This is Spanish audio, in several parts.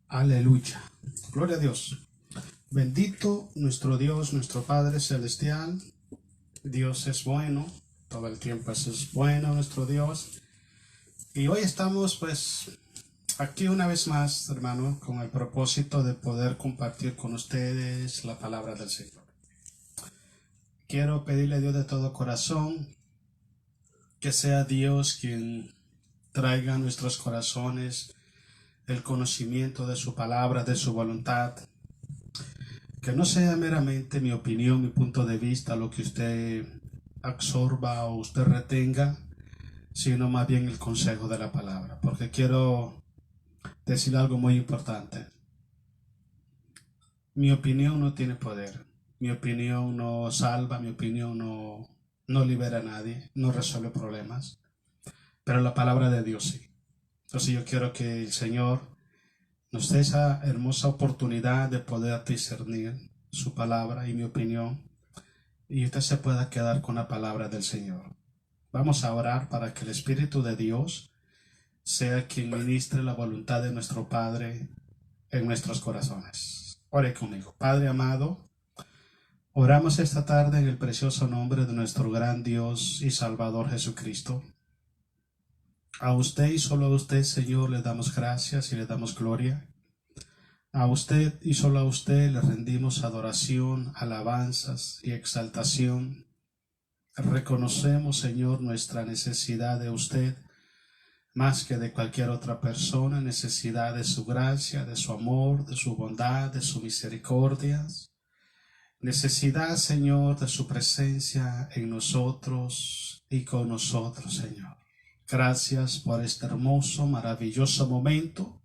Aleluya. Gloria a Dios. Bendito nuestro Dios, nuestro Padre Celestial. Dios es bueno. Todo el tiempo es bueno nuestro Dios. Y hoy estamos pues aquí una vez más, hermano, con el propósito de poder compartir con ustedes la palabra del Señor. Quiero pedirle a Dios de todo corazón que sea Dios quien traiga a nuestros corazones el conocimiento de su palabra, de su voluntad. Que no sea meramente mi opinión, mi punto de vista, lo que usted absorba o usted retenga, sino más bien el consejo de la palabra. Porque quiero decir algo muy importante. Mi opinión no tiene poder. Mi opinión no salva, mi opinión no libera a nadie, no resuelve problemas. Pero la palabra de Dios sí. Entonces yo quiero que el Señor nos dé esa hermosa oportunidad de poder discernir su palabra y mi opinión, y usted se pueda quedar con la palabra del Señor. Vamos a orar para que el Espíritu de Dios sea quien ministre la voluntad de nuestro Padre en nuestros corazones. Ore conmigo. Padre amado, oramos esta tarde en el precioso nombre de nuestro gran Dios y Salvador Jesucristo. A usted y solo a usted, Señor, le damos gracias y le damos gloria. A usted y solo a usted le rendimos adoración, alabanzas y exaltación. Reconocemos, Señor, nuestra necesidad de usted, más que de cualquier otra persona, necesidad de su gracia, de su amor, de su bondad, de su misericordia. Necesidad, Señor, de su presencia en nosotros y con nosotros, Señor. Gracias por este hermoso, maravilloso momento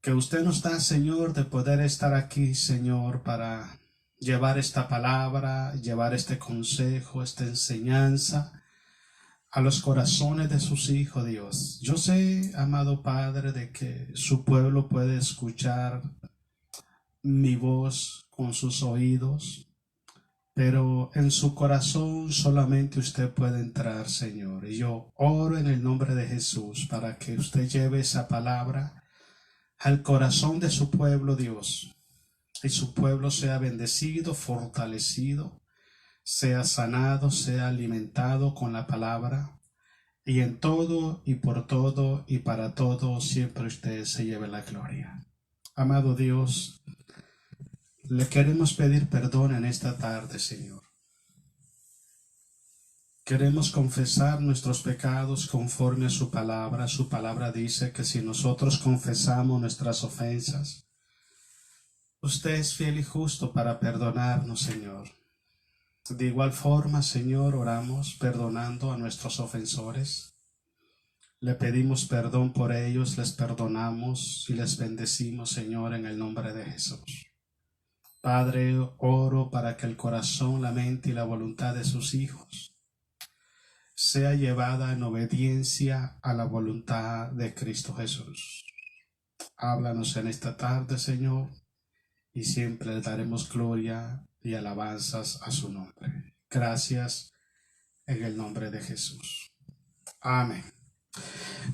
que usted nos da, Señor, de poder estar aquí, Señor, para llevar esta palabra, llevar este consejo, esta enseñanza a los corazones de sus hijos, Dios. Yo sé, amado Padre, de que su pueblo puede escuchar mi voz con sus oídos, pero en su corazón solamente usted puede entrar, Señor. Y yo oro en el nombre de Jesús para que usted lleve esa palabra al corazón de su pueblo, Dios, y su pueblo sea bendecido, fortalecido, sea sanado, sea alimentado con la palabra, y en todo y por todo y para todo siempre usted se lleve la gloria. Amado Dios, le queremos pedir perdón en esta tarde, Señor. Queremos confesar nuestros pecados conforme a su palabra. Su palabra dice que si nosotros confesamos nuestras ofensas, usted es fiel y justo para perdonarnos, Señor. De igual forma, Señor, oramos perdonando a nuestros ofensores. Le pedimos perdón por ellos, les perdonamos y les bendecimos, Señor, en el nombre de Jesús. Padre, oro para que el corazón, la mente y la voluntad de sus hijos sea llevada en obediencia a la voluntad de Cristo Jesús. Háblanos en esta tarde, Señor, y siempre le daremos gloria y alabanzas a su nombre. Gracias en el nombre de Jesús. Amén.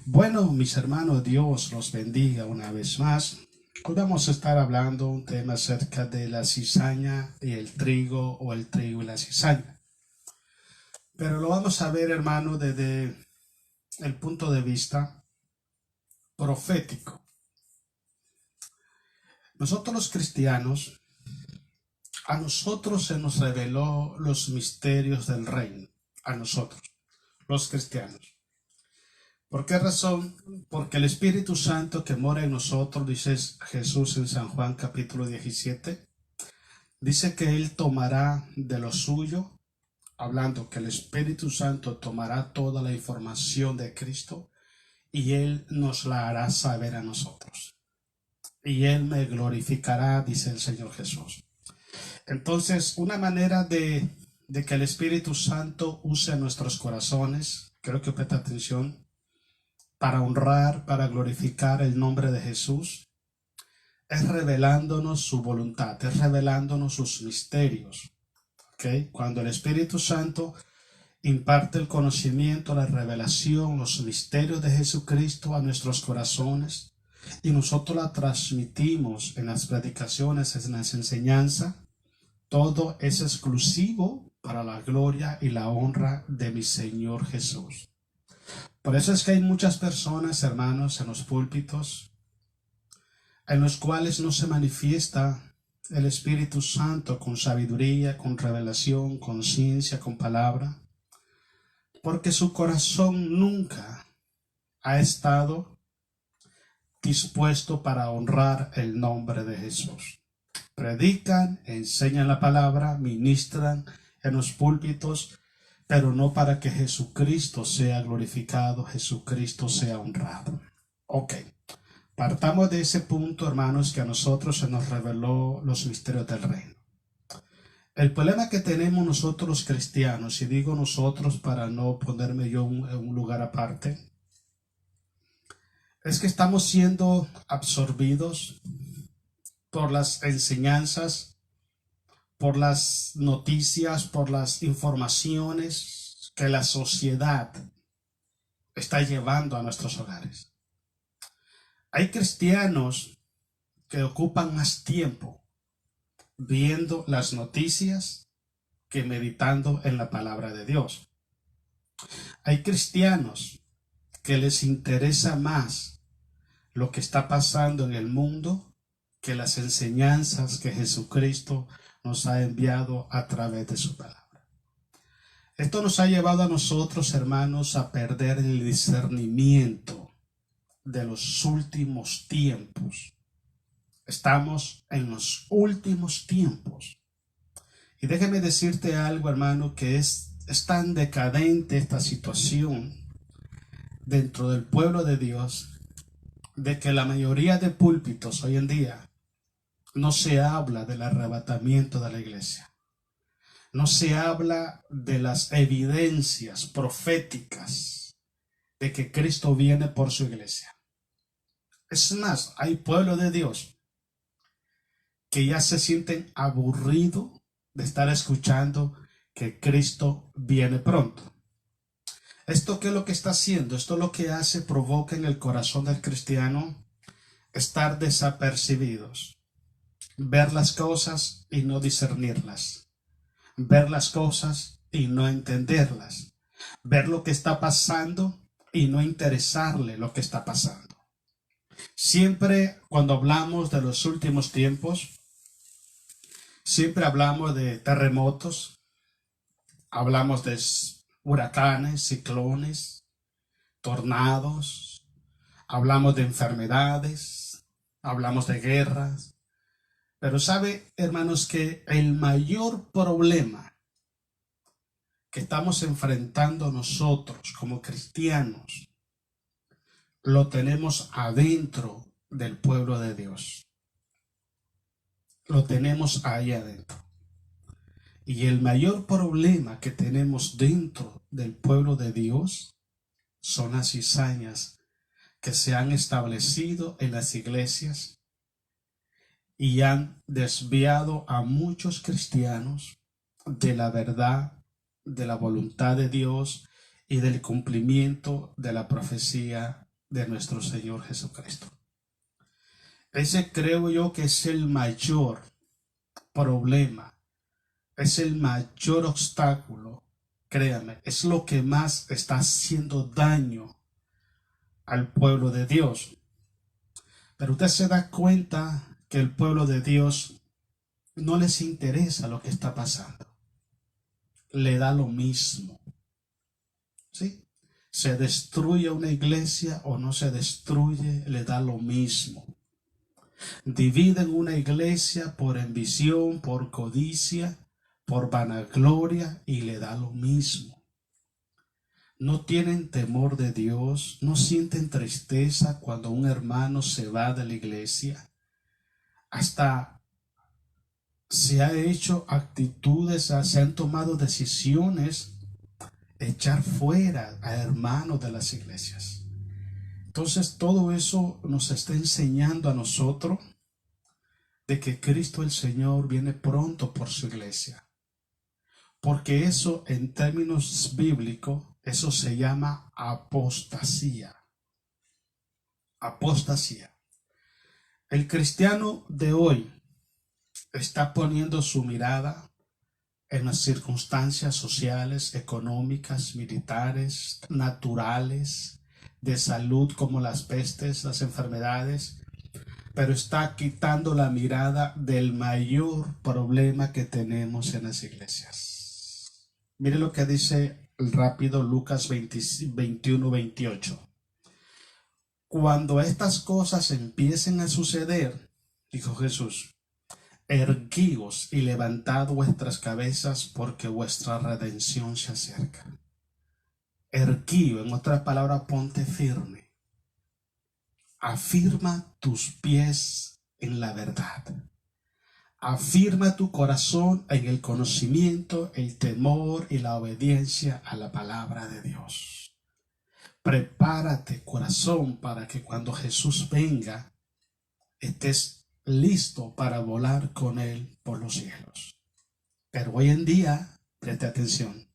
Bueno, mis hermanos, Dios los bendiga una vez más. Hoy vamos a estar hablando un tema acerca de la cizaña y el trigo, o el trigo y la cizaña. Pero lo vamos a ver, hermano, desde el punto de vista profético. Nosotros los cristianos, a nosotros se nos reveló los misterios del reino. A nosotros, los cristianos. ¿Por qué razón? Porque el Espíritu Santo que mora en nosotros, dice Jesús en San Juan capítulo 17, dice que Él tomará de lo suyo, hablando que el Espíritu Santo tomará toda la información de Cristo y Él nos la hará saber a nosotros. Y Él me glorificará, dice el Señor Jesús. Entonces, una manera de que el Espíritu Santo use nuestros corazones, creo que presta atención, para honrar, para glorificar el nombre de Jesús, es revelándonos su voluntad, es revelándonos sus misterios. ¿Okay? Cuando el Espíritu Santo imparte el conocimiento, la revelación, los misterios de Jesucristo a nuestros corazones, y nosotros la transmitimos en las predicaciones, en las enseñanzas, todo es exclusivo para la gloria y la honra de mi Señor Jesús. Por eso es que hay muchas personas, hermanos, en los púlpitos, en los cuales no se manifiesta el Espíritu Santo con sabiduría, con revelación, con ciencia, con palabra, porque su corazón nunca ha estado dispuesto para honrar el nombre de Jesús. Predican, enseñan la palabra, ministran en los púlpitos, pero no para que Jesucristo sea glorificado, Jesucristo sea honrado. Ok, partamos de ese punto, hermanos, que a nosotros se nos reveló los misterios del reino. El problema que tenemos nosotros los cristianos, y digo nosotros para no ponerme yo en un lugar aparte, es que estamos siendo absorbidos por las enseñanzas, por las noticias, por las informaciones que la sociedad está llevando a nuestros hogares. Hay cristianos que ocupan más tiempo viendo las noticias que meditando en la palabra de Dios. Hay cristianos que les interesa más lo que está pasando en el mundo que las enseñanzas que Jesucristo nos ha enviado a través de su palabra. Esto nos ha llevado a nosotros, hermanos, a perder el discernimiento de los últimos tiempos. Estamos en los últimos tiempos. Y déjame decirte algo, hermano, que es tan decadente esta situación dentro del pueblo de Dios, de que la mayoría de púlpitos hoy en día no se habla del arrebatamiento de la iglesia. No se habla de las evidencias proféticas de que Cristo viene por su iglesia. Es más, hay pueblo de Dios que ya se sienten aburridos de estar escuchando que Cristo viene pronto. ¿Esto qué es lo que está haciendo? Esto lo que hace, provoca en el corazón del cristiano estar desapercibidos. Ver las cosas y no discernirlas. Ver las cosas y no entenderlas. Ver lo que está pasando y no interesarle lo que está pasando. Siempre cuando hablamos de los últimos tiempos, siempre hablamos de terremotos, hablamos de huracanes, ciclones, tornados, hablamos de enfermedades, hablamos de guerras. Pero sabe, hermanos, que el mayor problema que estamos enfrentando nosotros como cristianos lo tenemos adentro del pueblo de Dios. Lo tenemos ahí adentro. Y el mayor problema que tenemos dentro del pueblo de Dios son las cizañas que se han establecido en las iglesias y han desviado a muchos cristianos de la verdad, de la voluntad de Dios y del cumplimiento de la profecía de nuestro Señor Jesucristo. Ese creo yo que es el mayor problema, es el mayor obstáculo, créame, es lo que más está haciendo daño al pueblo de Dios. Pero usted se da cuenta que el pueblo de Dios no les interesa lo que está pasando. Le da lo mismo. ¿Sí? Se destruye una iglesia o no se destruye, le da lo mismo. Dividen una iglesia por ambición, por codicia, por vanagloria y le da lo mismo. No tienen temor de Dios, no sienten tristeza cuando un hermano se va de la iglesia. Hasta se ha hecho actitudes, se han tomado decisiones, echar fuera a hermanos de las iglesias. Entonces todo eso nos está enseñando a nosotros de que Cristo el Señor viene pronto por su iglesia. Porque eso en términos bíblicos, eso se llama apostasía. Apostasía. El cristiano de hoy está poniendo su mirada en las circunstancias sociales, económicas, militares, naturales, de salud como las pestes, las enfermedades, pero está quitando la mirada del mayor problema que tenemos en las iglesias. Mire lo que dice rápido Lucas 21-28. Cuando estas cosas empiecen a suceder, dijo Jesús, erguíos y levantad vuestras cabezas porque vuestra redención se acerca. Erguío, en otras palabras, ponte firme. Afirma tus pies en la verdad. Afirma tu corazón en el conocimiento, el temor y la obediencia a la palabra de Dios. Prepárate, corazón, para que cuando Jesús venga, estés listo para volar con Él por los cielos. Pero hoy en día, preste atención,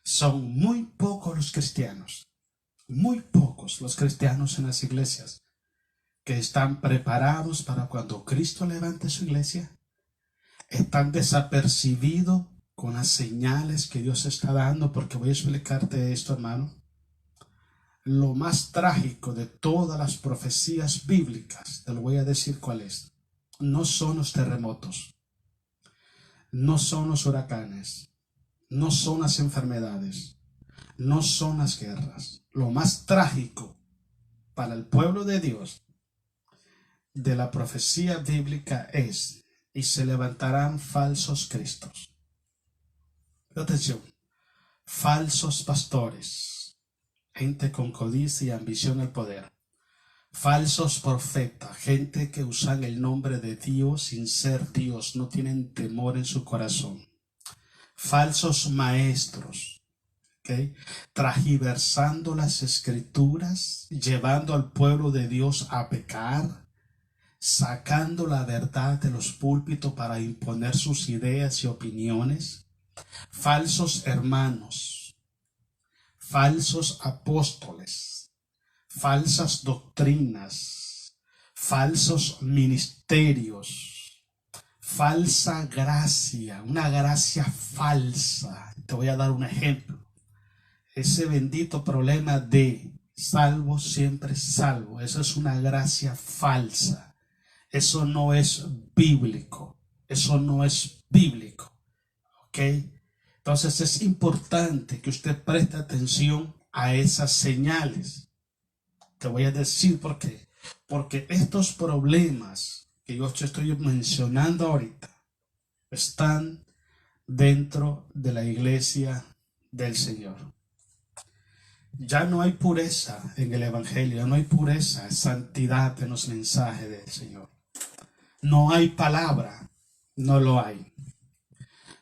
son muy pocos los cristianos en las iglesias que están preparados para cuando Cristo levante su iglesia. Están desapercibidos con las señales que Dios está dando, porque voy a explicarte esto, hermano. Lo más trágico de todas las profecías bíblicas, te lo voy a decir cuál es. No son los terremotos, no son los huracanes, no son las enfermedades, no son las guerras. Lo más trágico para el pueblo de Dios de la profecía bíblica es: y se levantarán falsos cristos. Atención, falsos pastores, gente con codicia y ambición al poder. Falsos profetas, gente que usan el nombre de Dios sin ser Dios, no tienen temor en su corazón. Falsos maestros, ¿okay? Tragiversando las escrituras, llevando al pueblo de Dios a pecar, sacando la verdad de los púlpitos para imponer sus ideas y opiniones. Falsos hermanos, falsos apóstoles, falsas doctrinas, falsos ministerios, falsa gracia, una gracia falsa. Te voy a dar un ejemplo. Ese bendito problema de salvo siempre salvo, eso es una gracia falsa. Eso no es bíblico. Eso no es bíblico. ¿Ok? Entonces es importante que usted preste atención a esas señales. Te voy a decir por qué. Porque estos problemas que yo te estoy mencionando ahorita están dentro de la iglesia del Señor. Ya no hay pureza en el evangelio, no hay pureza, santidad en los mensajes del Señor. No hay palabra, no lo hay.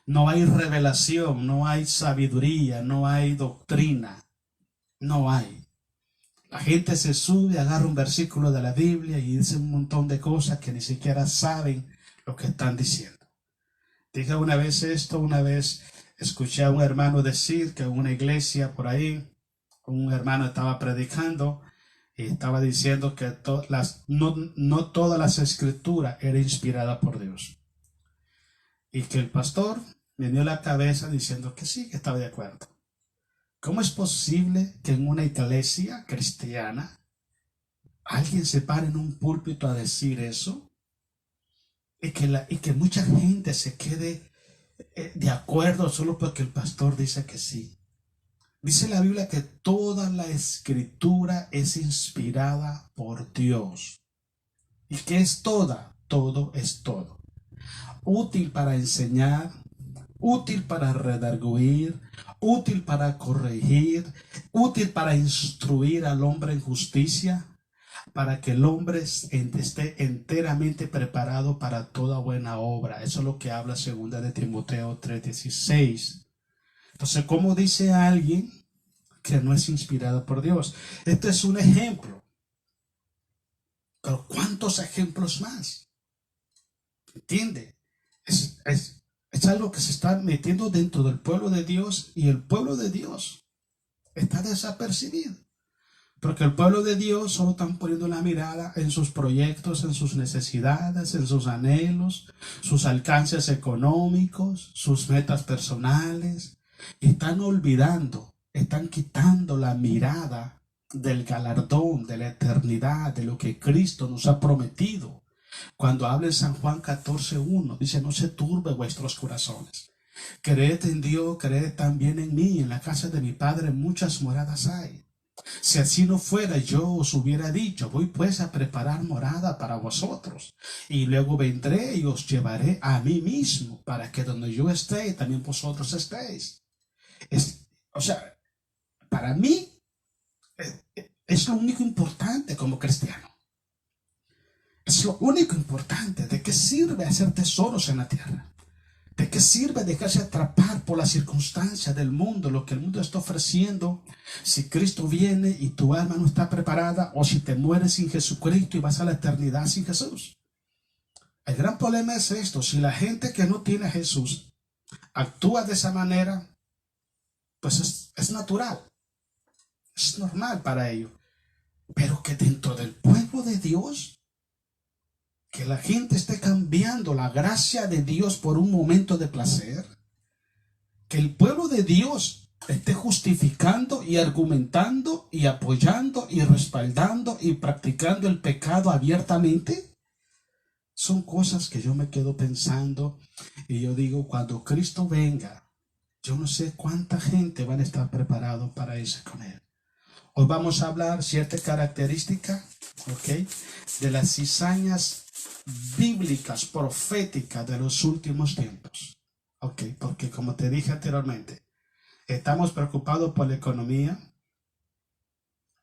No hay revelación, no hay sabiduría, no hay doctrina, no hay. La gente se sube, agarra un versículo de la Biblia y dice un montón de cosas que ni siquiera saben lo que están diciendo. Dije una vez esto, una vez escuché a un hermano decir que en una iglesia por ahí, un hermano estaba predicando y estaba diciendo que no todas las escrituras eran inspiradas por Dios. Y que el pastor me dio la cabeza diciendo que sí, que estaba de acuerdo. ¿Cómo es posible que en una iglesia cristiana alguien se pare en un púlpito a decir eso? Y que mucha gente se quede de acuerdo solo porque el pastor dice que sí. Dice la Biblia que toda la escritura es inspirada por Dios. ¿Y qué es toda? Todo es todo. Útil para enseñar, útil para redarguir, útil para corregir, útil para instruir al hombre en justicia, para que el hombre esté enteramente preparado para toda buena obra. Eso es lo que habla 2 de Timoteo 3:16. Entonces, ¿cómo dice alguien que no es inspirado por Dios? Este es un ejemplo. Pero ¿cuántos ejemplos más? ¿Entiende? Es algo que se está metiendo dentro del pueblo de Dios y el pueblo de Dios está desapercibido. Porque el pueblo de Dios solo están poniendo la mirada en sus proyectos, en sus necesidades, en sus anhelos, sus alcances económicos, sus metas personales. Y están olvidando, están quitando la mirada del galardón, de la eternidad, de lo que Cristo nos ha prometido. Cuando habla en San Juan 14:1, dice: no se turbe vuestros corazones. Creed en Dios, creed también en mí. En la casa de mi Padre muchas moradas hay. Si así no fuera, yo os hubiera dicho: voy pues a preparar morada para vosotros, y luego vendré y os llevaré a mí mismo, para que donde yo esté, también vosotros estéis. O sea, para mí es lo único importante como cristiano. Es lo único importante. ¿De qué sirve hacer tesoros en la tierra? ¿De qué sirve dejarse atrapar por las circunstancias del mundo, lo que el mundo está ofreciendo, si Cristo viene y tu alma no está preparada, o si te mueres sin Jesucristo y vas a la eternidad sin Jesús? El gran problema es esto: si la gente que no tiene a Jesús actúa de esa manera, pues es natural, es normal para ellos. Pero que dentro del pueblo de Dios, que la gente esté cambiando la gracia de Dios por un momento de placer, que el pueblo de Dios esté justificando y argumentando y apoyando y respaldando y practicando el pecado abiertamente, son cosas que yo me quedo pensando. Y yo digo, cuando Cristo venga, yo no sé cuánta gente van a estar preparados para irse con Él. Hoy vamos a hablar cierta característica, ¿ok?, de las cizañas bíblicas, proféticas de los últimos tiempos. Ok, porque como te dije anteriormente, estamos preocupados por la economía,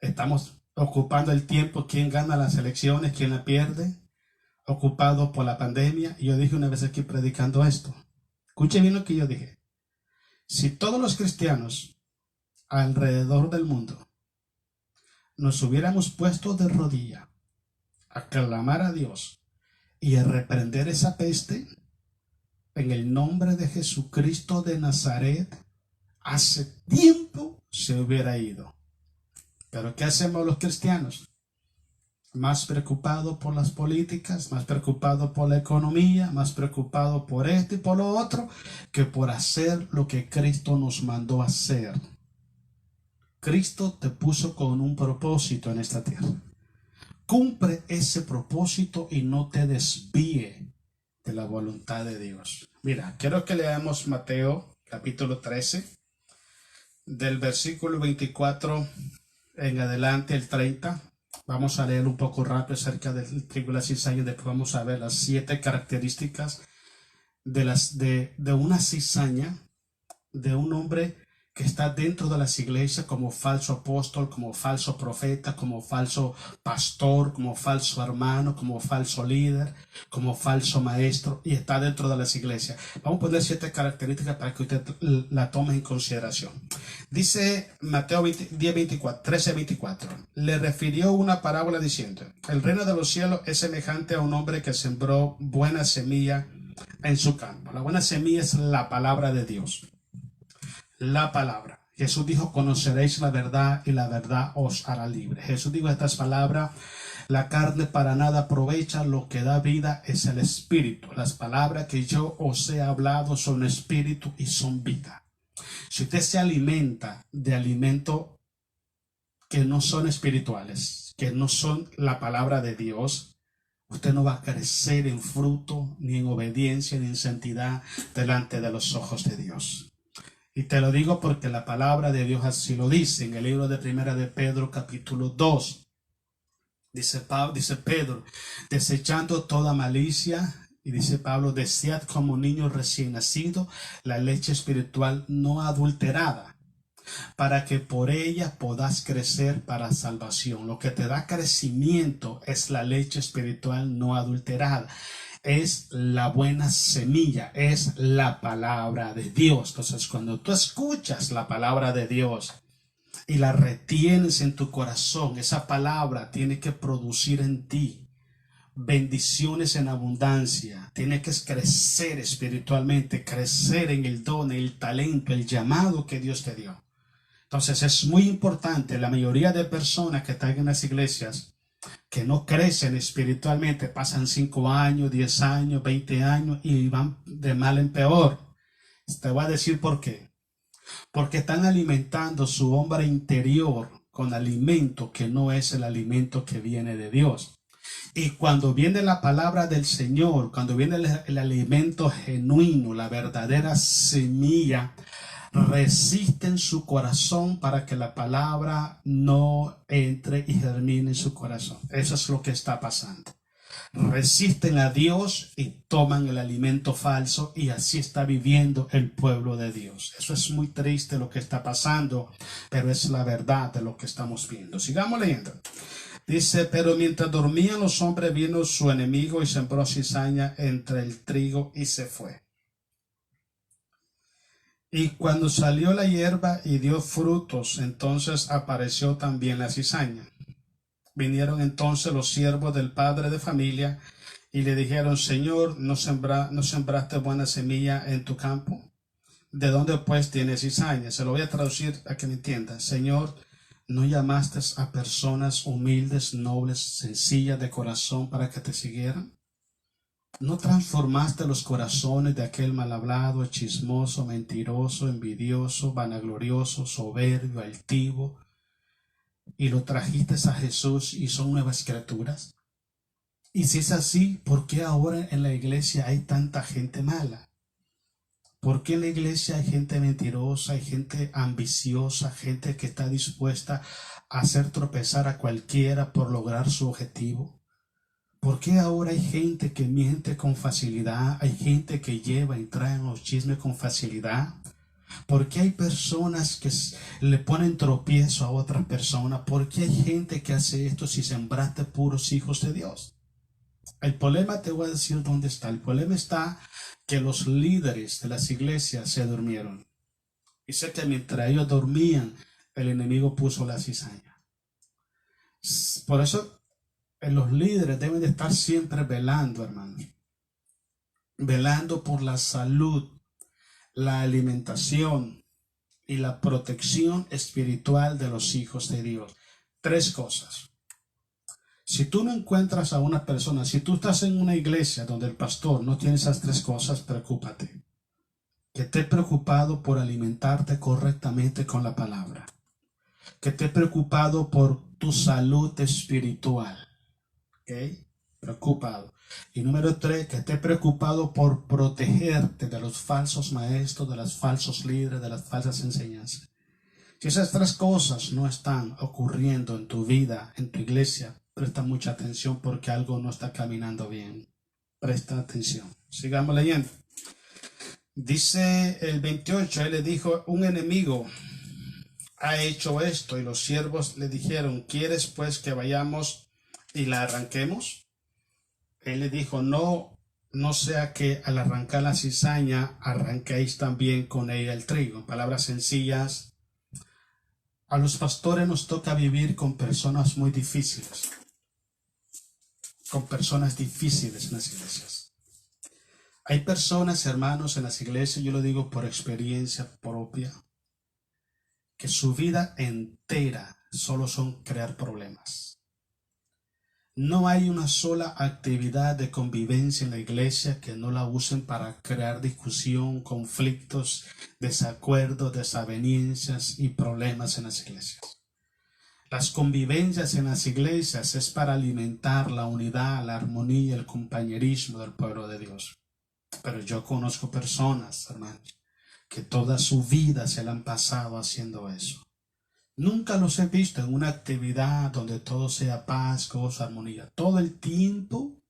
estamos ocupando el tiempo, quién gana las elecciones, quién la pierde, ocupados por la pandemia. Y yo dije una vez aquí predicando esto, escuche bien lo que yo dije: si todos los cristianos alrededor del mundo nos hubiéramos puesto de rodilla a clamar a Dios y a reprender esa peste en el nombre de Jesucristo de Nazaret, hace tiempo se hubiera ido. Pero ¿qué hacemos los cristianos? Más preocupados por las políticas, más preocupados por la economía, más preocupados por esto y por lo otro, que por hacer lo que Cristo nos mandó hacer. Cristo te puso con un propósito en esta tierra. Cumple ese propósito y no te desvíe de la voluntad de Dios. Mira, quiero que leamos Mateo capítulo 13, del versículo 24 en adelante, el 30. Vamos a leer un poco rápido acerca del trigo y la cizaña. Después vamos a ver las 7 características de una cizaña, de un hombre que está dentro de las iglesias como falso apóstol, como falso profeta, como falso pastor, como falso hermano, como falso líder, como falso maestro, y está dentro de las iglesias. Vamos a poner 7 características para que usted la tome en consideración. Dice Mateo 13:24, le refirió una parábola diciendo: el reino de los cielos es semejante a un hombre que sembró buena semilla en su campo. La buena semilla es la palabra de Dios. La palabra. Jesús dijo: conoceréis la verdad y la verdad os hará libre. Jesús dijo estas palabras: la carne para nada aprovecha, lo que da vida es el espíritu. Las palabras que yo os he hablado son espíritu y son vida. Si usted se alimenta de alimentos que no son espirituales, que no son la palabra de Dios, usted no va a crecer en fruto, ni en obediencia, ni en santidad delante de los ojos de Dios. Y te lo digo porque la palabra de Dios así lo dice en el libro de Primera de Pedro capítulo 2. Dice Pedro: desechando toda malicia, y dice Pablo: desead como niño recién nacido la leche espiritual no adulterada, para que por ella podáis crecer para salvación. Lo que te da crecimiento es la leche espiritual no adulterada. Es la buena semilla, es la palabra de Dios. Entonces, cuando tú escuchas la palabra de Dios y la retienes en tu corazón, esa palabra tiene que producir en ti bendiciones en abundancia. Tiene que crecer espiritualmente, crecer en el don, el talento, el llamado que Dios te dio. Entonces es muy importante, la mayoría de personas que están en las iglesias, que no crecen espiritualmente, pasan 5 años, 10 años, 20 años y van de mal en peor. Te voy a decir por qué. Porque están alimentando su hombre interior con alimento que no es el alimento que viene de Dios. Y cuando viene la palabra del Señor, cuando viene el alimento genuino, la verdadera semilla, resisten su corazón para que la palabra no entre y germine en su corazón. Eso es lo que está pasando. Resisten a Dios y toman el alimento falso, y así está viviendo el pueblo de Dios. Eso es muy triste lo que está pasando, pero es la verdad de lo que estamos viendo. Sigamos leyendo. Dice: pero mientras dormían los hombres, vino su enemigo y sembró cizaña entre el trigo y se fue. Y cuando salió la hierba y dio frutos, entonces apareció también la cizaña. Vinieron entonces los siervos del padre de familia y le dijeron: Señor, ¿no sembraste buena semilla en tu campo? ¿De dónde pues tienes cizaña? Se lo voy a traducir a que me entiendan. Señor, ¿no llamaste a personas humildes, nobles, sencillas de corazón para que te siguieran? ¿No transformaste los corazones de aquel mal hablado, chismoso, mentiroso, envidioso, vanaglorioso, soberbio, altivo, y lo trajiste a Jesús y son nuevas criaturas? Y si es así, ¿por qué ahora en la iglesia hay tanta gente mala? ¿Por qué en la iglesia hay gente mentirosa, hay gente ambiciosa, gente que está dispuesta a hacer tropezar a cualquiera por lograr su objetivo? ¿Por qué ahora hay gente que miente con facilidad? Hay gente que lleva y trae los chismes con facilidad. ¿Por qué hay personas que le ponen tropiezo a otras personas? ¿Por qué hay gente que hace esto si sembraste puros hijos de Dios? El problema, te voy a decir dónde está. El problema está que los líderes de las iglesias se durmieron. Dice que mientras ellos dormían, el enemigo puso la cizaña. Por eso los líderes deben de estar siempre velando, hermanos. Velando por la salud, la alimentación y la protección espiritual de los hijos de Dios. 3 cosas. Si tú no encuentras a una persona, si tú estás en una iglesia donde el pastor no tiene esas 3 cosas, preocúpate. Que esté preocupado por alimentarte correctamente con la palabra. Que esté preocupado por tu salud espiritual. ¿Ok? Preocupado. Y número 3, que esté preocupado por protegerte de los falsos maestros, de los falsos líderes, de las falsas enseñanzas. Si esas 3 cosas no están ocurriendo en tu vida, en tu iglesia, presta mucha atención porque algo no está caminando bien. Presta atención. Sigamos leyendo. Dice el 28, él le dijo: un enemigo ha hecho esto. Y los siervos le dijeron: ¿quieres pues que vayamos y la arranquemos? Él le dijo: no sea que al arrancar la cizaña arranquéis también con ella el trigo. En palabras sencillas, a los pastores nos toca vivir con personas muy difíciles, con personas difíciles en las iglesias. Hay personas, hermanos, en las iglesias, yo lo digo por experiencia propia, que su vida entera solo son crear problemas. No hay una sola actividad de convivencia en la iglesia que no la usen para crear discusión, conflictos, desacuerdos, desavenencias y problemas en las iglesias. Las convivencias en las iglesias es para alimentar la unidad, la armonía, el compañerismo del pueblo de Dios. Pero yo conozco personas, hermanos, que toda su vida se la han pasado haciendo eso. Nunca los he visto en una actividad donde todo sea paz, gozo, armonía. Todo el tiempo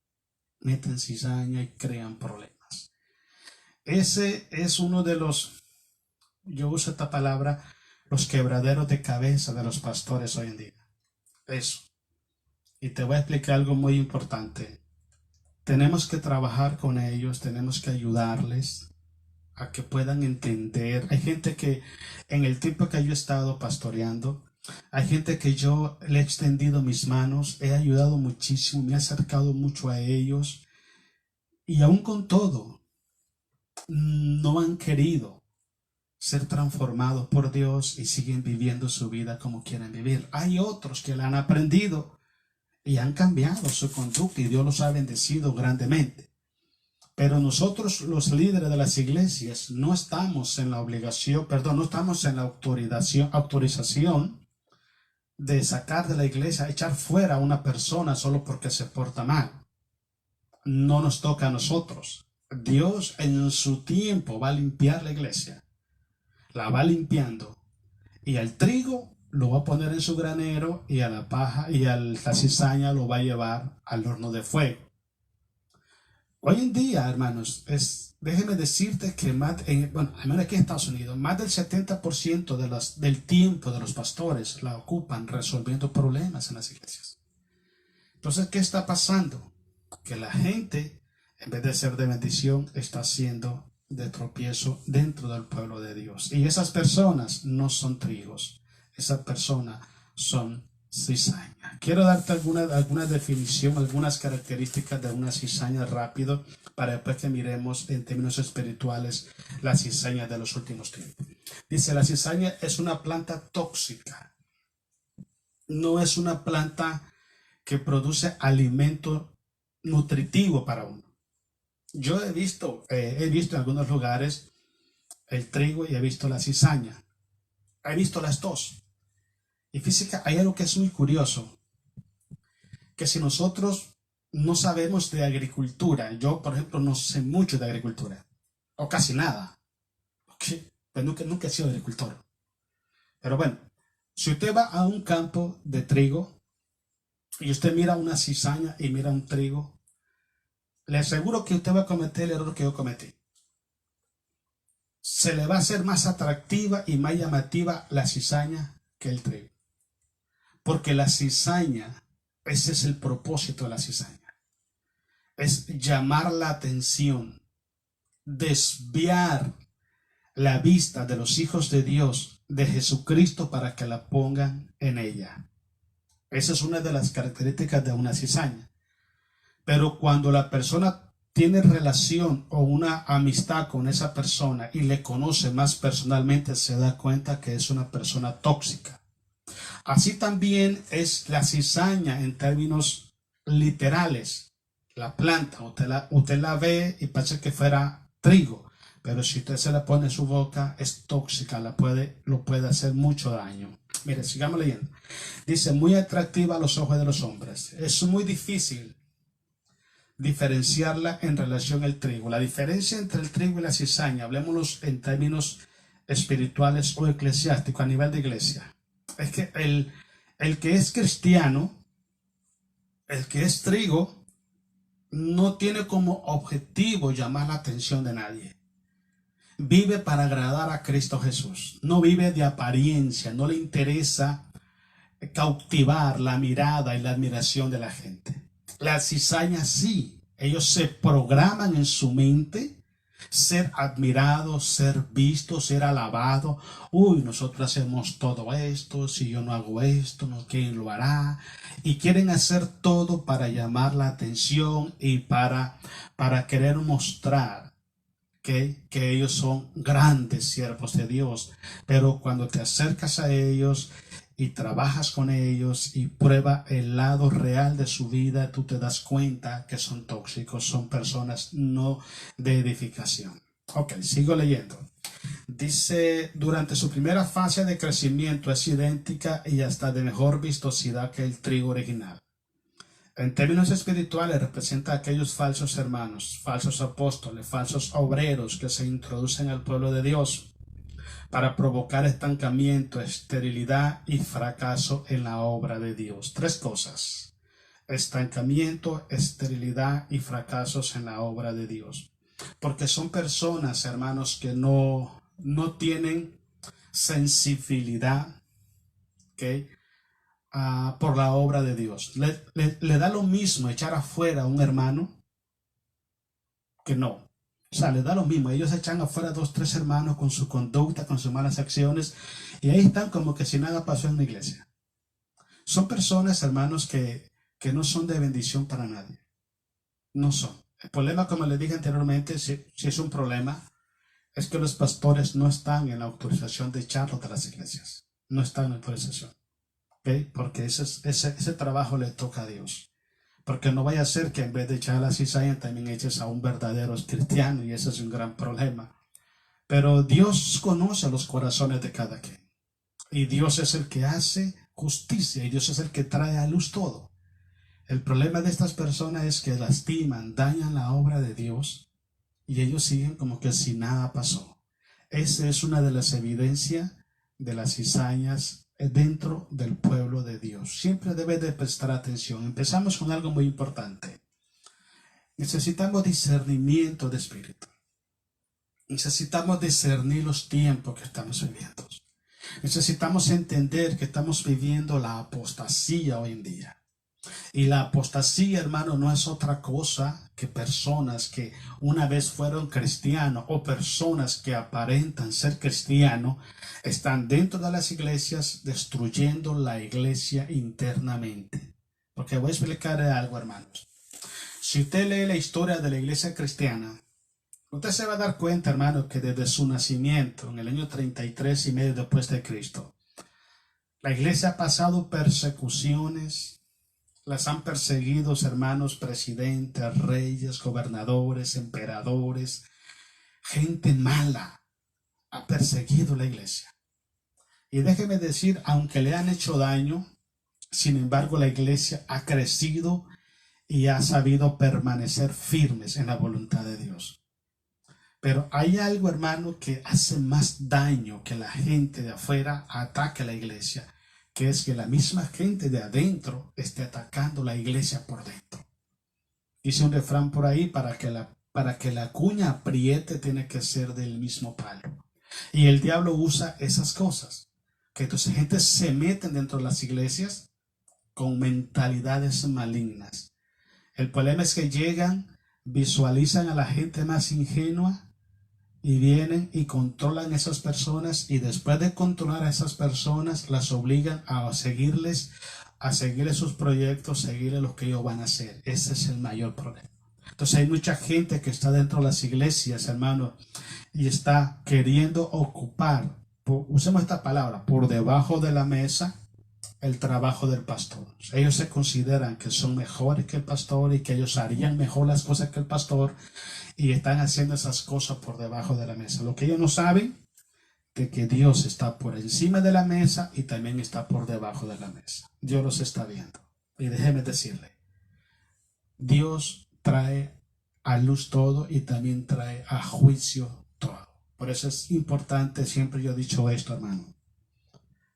meten cizaña y crean problemas. Ese es uno de los, yo uso esta palabra, los quebraderos de cabeza de los pastores hoy en día. Eso. Y te voy a explicar algo muy importante. Tenemos que trabajar con ellos, tenemos que ayudarles a que puedan entender. Hay gente que en el tiempo que yo he estado pastoreando, hay gente que yo le he extendido mis manos, he ayudado muchísimo, me he acercado mucho a ellos, y aún con todo no han querido ser transformados por Dios y siguen viviendo su vida como quieren vivir. Hay otros que la han aprendido y han cambiado su conducta y Dios los ha bendecido grandemente. Pero nosotros, los líderes de las iglesias, no estamos en la obligación, no estamos en la autorización de sacar de la iglesia, echar fuera a una persona solo porque se porta mal. No nos toca a nosotros. Dios en su tiempo va a limpiar la iglesia. La va limpiando. Y al trigo lo va a poner en su granero y a la paja y a la cizaña lo va a llevar al horno de fuego. Hoy en día, hermanos, déjeme decirte que al menos aquí en Estados Unidos, más del 70% del tiempo de los pastores la ocupan resolviendo problemas en las iglesias. Entonces, ¿qué está pasando? Que la gente, en vez de ser de bendición, está siendo de tropiezo dentro del pueblo de Dios. Y esas personas no son trigos, esas personas son cizaña. Quiero darte alguna definición, algunas características de una cizaña rápido para después que miremos en términos espirituales la cizaña de los últimos tiempos. Dice, la cizaña es una planta tóxica. No es una planta que produce alimento nutritivo para uno. Yo he visto en algunos lugares el trigo y he visto la cizaña. He visto las dos. Y física, hay algo que es muy curioso, que si nosotros no sabemos de agricultura, yo por ejemplo no sé mucho de agricultura, o casi nada, ¿okay? Pues nunca he sido agricultor. Pero bueno, si usted va a un campo de trigo y usted mira una cizaña y mira un trigo, le aseguro que usted va a cometer el error que yo cometí. Se le va a hacer más atractiva y más llamativa la cizaña que el trigo. Porque la cizaña, ese es el propósito de la cizaña, es llamar la atención, desviar la vista de los hijos de Dios, de Jesucristo, para que la pongan en ella. Esa es una de las características de una cizaña. Pero cuando la persona tiene relación o una amistad con esa persona y le conoce más personalmente, se da cuenta que es una persona tóxica. Así también es la cizaña en términos literales. La planta, usted la ve y parece que fuera trigo, pero si usted se la pone en su boca, es tóxica, lo puede hacer mucho daño. Mire, sigamos leyendo. Dice, muy atractiva a los ojos de los hombres. Es muy difícil diferenciarla en relación al trigo. La diferencia entre el trigo y la cizaña, hablemoslo en términos espirituales o eclesiásticos a nivel de iglesia. Es que el que es cristiano, el que es trigo, no tiene como objetivo llamar la atención de nadie. Vive para agradar a Cristo Jesús. No vive de apariencia, no le interesa cautivar la mirada y la admiración de la gente. La cizaña sí, ellos se programan en su mente ser admirados, ser vistos, ser alabados. Uy, nosotros hacemos todo esto, si yo no hago esto, no, ¿quién lo hará? Y quieren hacer todo para llamar la atención y para querer mostrar que ellos son grandes siervos de Dios. Pero cuando te acercas a ellos y trabajas con ellos y prueba el lado real de su vida, tú te das cuenta que son tóxicos, son personas no de edificación. Ok, sigo leyendo. Dice, durante su primera fase de crecimiento es idéntica y hasta de mejor vistosidad que el trigo original. En términos espirituales representa a aquellos falsos hermanos, falsos apóstoles, falsos obreros que se introducen al pueblo de Dios para provocar estancamiento, esterilidad y fracaso en la obra de Dios. Tres cosas: estancamiento, esterilidad y fracasos en la obra de Dios. Porque son personas, hermanos, que no tienen sensibilidad, ¿okay? Por la obra de Dios. Le da lo mismo echar afuera a un hermano que no. O sea, les da lo mismo. Ellos echan afuera 2, 3 hermanos con su conducta, con sus malas acciones, y ahí están como que si nada pasó en la iglesia. Son personas, hermanos, que no son de bendición para nadie. No son. El problema, como les dije anteriormente, si es un problema, es que los pastores no están en la autorización de echarlos de las iglesias. No están en la autorización. ¿Okay? Porque ese trabajo le toca a Dios. Porque no vaya a ser que en vez de echar a la cizaña también eches a un verdadero cristiano, y ese es un gran problema. Pero Dios conoce los corazones de cada quien. Y Dios es el que hace justicia, y Dios es el que trae a luz todo. El problema de estas personas es que lastiman, dañan la obra de Dios, y ellos siguen como que si nada pasó. Esa es una de las evidencias de las cizañas dentro del pueblo de Dios. Siempre debe de prestar atención. Empezamos con algo muy importante. Necesitamos discernimiento de espíritu. Necesitamos discernir los tiempos que estamos viviendo. Necesitamos entender que estamos viviendo la apostasía hoy en día. Y la apostasía, hermano, no es otra cosa que personas que una vez fueron cristianos o personas que aparentan ser cristianos están dentro de las iglesias destruyendo la iglesia internamente. Porque voy a explicar algo, hermanos. Si usted lee la historia de la iglesia cristiana, usted se va a dar cuenta, hermano, que desde su nacimiento, en el año 33 y medio después de Cristo, la iglesia ha pasado persecuciones. Las han perseguido, hermanos, presidentes, reyes, gobernadores, emperadores. Gente mala ha perseguido la iglesia. Y déjeme decir, aunque le han hecho daño, sin embargo la iglesia ha crecido y ha sabido permanecer firmes en la voluntad de Dios. Pero hay algo, hermano, que hace más daño que la gente de afuera ataque a la iglesia, que es que la misma gente de adentro esté atacando la iglesia por dentro. Dice un refrán por ahí, para que la cuña apriete tiene que ser del mismo palo. Y el diablo usa esas cosas, que entonces gente se mete dentro de las iglesias con mentalidades malignas. El problema es que llegan, visualizan a la gente más ingenua, y vienen y controlan a esas personas, y después de controlar a esas personas las obligan a seguirles sus proyectos, seguirles lo que ellos van a hacer. Ese es el mayor problema. Entonces hay mucha gente que está dentro de las iglesias, hermano, y está queriendo ocupar, usemos esta palabra, por debajo de la mesa el trabajo del pastor. Ellos se consideran que son mejores que el pastor y que ellos harían mejor las cosas que el pastor, y están haciendo esas cosas por debajo de la mesa. Lo que ellos no saben es que Dios está por encima de la mesa y también está por debajo de la mesa. Dios los está viendo. Y déjeme decirle, Dios trae a luz todo y también trae a juicio todo. Por eso es importante, siempre yo he dicho esto, hermano.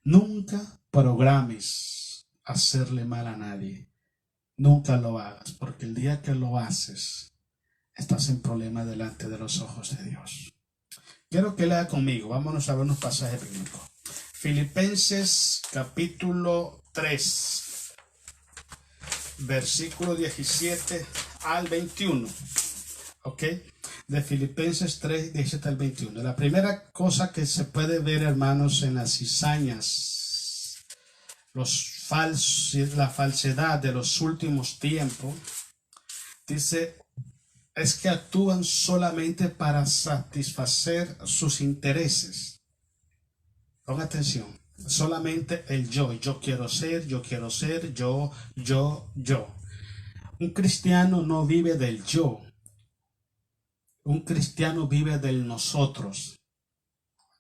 Nunca programes hacerle mal a nadie. Nunca lo hagas, porque el día que lo haces, estás en problema delante de los ojos de Dios. Quiero que lea conmigo. Vámonos a ver unos pasajes bíblicos. Filipenses capítulo 3, versículo 17 al 21. ¿Ok? De Filipenses 3, 17 al 21. La primera cosa que se puede ver, hermanos, en las cizañas, la falsedad de los últimos tiempos, dice, es que actúan solamente para satisfacer sus intereses. Ponga atención, solamente el yo quiero ser, yo. Un cristiano no vive del yo. Un cristiano vive del nosotros.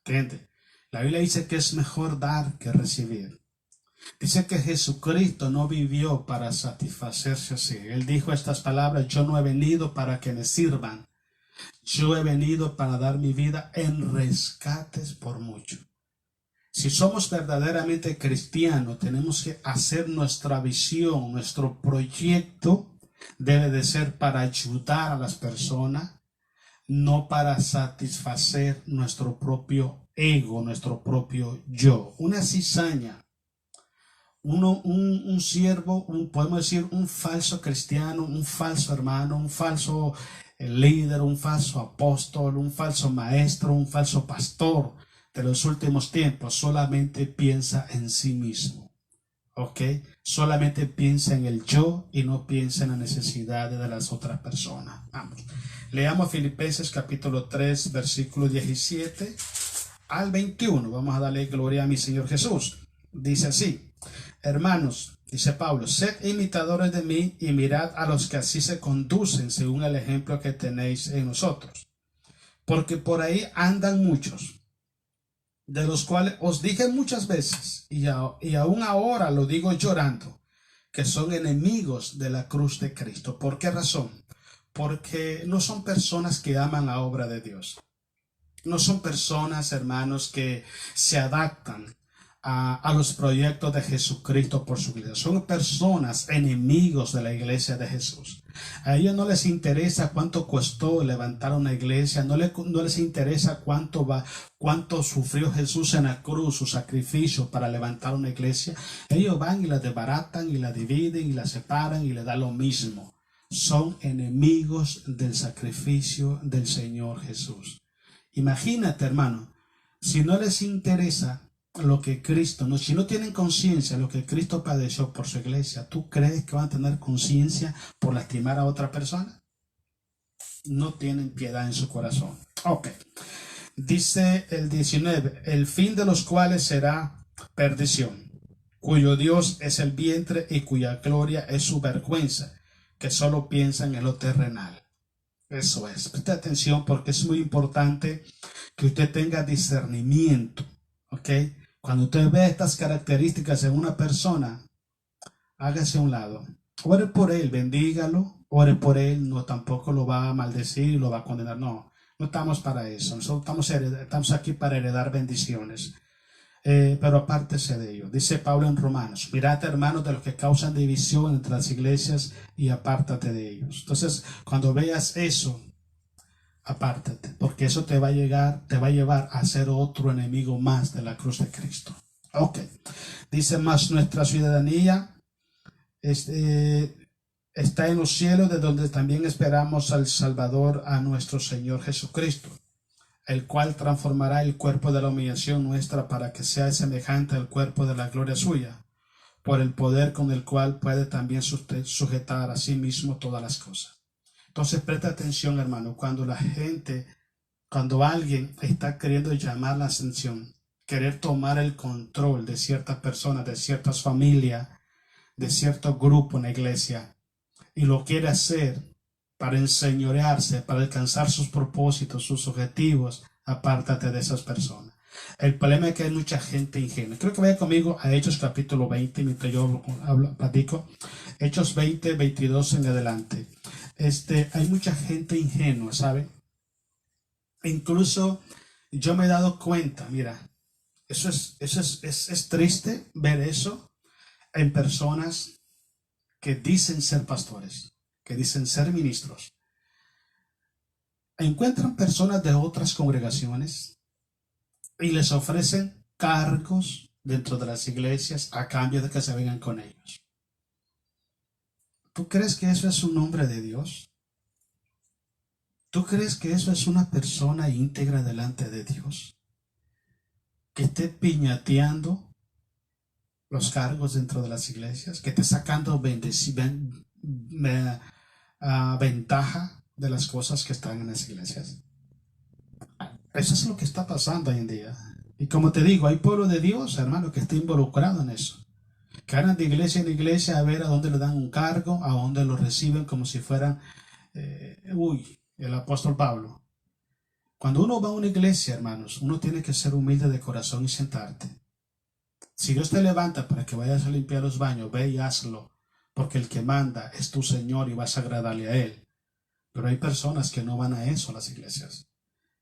¿Entiende? La Biblia dice que es mejor dar que recibir. Dice que Jesucristo no vivió para satisfacerse así. Él dijo estas palabras: yo no he venido para que me sirvan. Yo he venido para dar mi vida en rescates por mucho. Si somos verdaderamente cristianos, tenemos que hacer nuestra visión, nuestro proyecto debe de ser para ayudar a las personas, no para satisfacer nuestro propio ego, nuestro propio yo. Una cizaña. Un siervo, podemos decir un falso cristiano, un falso hermano, un falso líder, un falso apóstol, un falso maestro, un falso pastor de los últimos tiempos, solamente piensa en sí mismo. ¿ok? Solamente piensa en el yo y no piensa en las necesidades de las otras personas. Vamos. Leamos Filipenses capítulo 3, versículo 17 al 21. Vamos a darle gloria a mi Señor Jesús. Dice así: hermanos, dice Pablo, sed imitadores de mí y mirad a los que así se conducen según el ejemplo que tenéis en nosotros. Porque por ahí andan muchos, de los cuales os dije muchas veces, y aún ahora lo digo llorando, que son enemigos de la cruz de Cristo. ¿Por qué razón? Porque no son personas que aman la obra de Dios. No son personas, hermanos, que se adaptan a los proyectos de Jesucristo por su iglesia. Son personas enemigos de la iglesia de Jesús. A ellos no les interesa cuánto costó levantar una iglesia, no les interesa cuánto sufrió Jesús en la cruz, su sacrificio para levantar una iglesia. Ellos van y la desbaratan y la dividen y la separan y le dan lo mismo. Son enemigos del sacrificio del Señor Jesús. Imagínate, hermano, si no les interesa lo que Cristo, si no tienen conciencia de lo que Cristo padeció por su iglesia, ¿tú crees que van a tener conciencia por lastimar a otra persona? No tienen piedad en su corazón. Ok. Dice el 19, el fin de los cuales será perdición, cuyo Dios es el vientre y cuya gloria es su vergüenza, que solo piensan en lo terrenal. Eso es. Preste atención porque es muy importante que usted tenga discernimiento. ¿Ok? Cuando usted ve estas características en una persona, hágase a un lado. Ore por él, bendígalo. Ore por él, no tampoco lo va a maldecir y lo va a condenar. No, no estamos para eso. Nosotros estamos aquí para heredar bendiciones. Pero apártese de ello. Dice Pablo en Romanos: mirad, hermanos, de los que causan división entre las iglesias y apártate de ellos. Entonces, cuando veas eso, apártate, porque eso te va a llevar a ser otro enemigo más de la cruz de Cristo. Ok. Dice: más nuestra ciudadanía está en los cielos, de donde también esperamos al Salvador, a nuestro Señor Jesucristo, el cual transformará el cuerpo de la humillación nuestra para que sea semejante al cuerpo de la gloria suya, por el poder con el cual puede también sujetar a sí mismo todas las cosas. Entonces presta atención, hermano, cuando alguien está queriendo llamar la atención, querer tomar el control de ciertas personas, de ciertas familias, de cierto grupo en la iglesia, y lo quiere hacer para enseñorearse, para alcanzar sus propósitos, sus objetivos, apártate de esas personas. El problema es que hay mucha gente ingenua. Creo que vaya conmigo a Hechos capítulo 20, mientras yo platico. Hechos 20, 22 en adelante. Hay mucha gente ingenua, ¿sabe? Incluso yo me he dado cuenta, mira, eso es triste ver eso en personas que dicen ser pastores, que dicen ser ministros. Encuentran personas de otras congregaciones y les ofrecen cargos dentro de las iglesias a cambio de que se vengan con ellos. ¿Tú crees que eso es un hombre de Dios? ¿Tú crees que eso es una persona íntegra delante de Dios? Que esté piñateando los cargos dentro de las iglesias, que esté sacando ventaja de las cosas que están en las iglesias. Eso es lo que está pasando hoy en día. Y como te digo, hay pueblo de Dios, hermano, que está involucrado en eso. Que andan de iglesia en iglesia a ver a dónde le dan un cargo, a dónde lo reciben, como si fueran, el apóstol Pablo. Cuando uno va a una iglesia, hermanos, uno tiene que ser humilde de corazón y sentarte. Si Dios te levanta para que vayas a limpiar los baños, ve y hazlo, porque el que manda es tu Señor y vas a agradarle a Él. Pero hay personas que no van a eso, a las iglesias.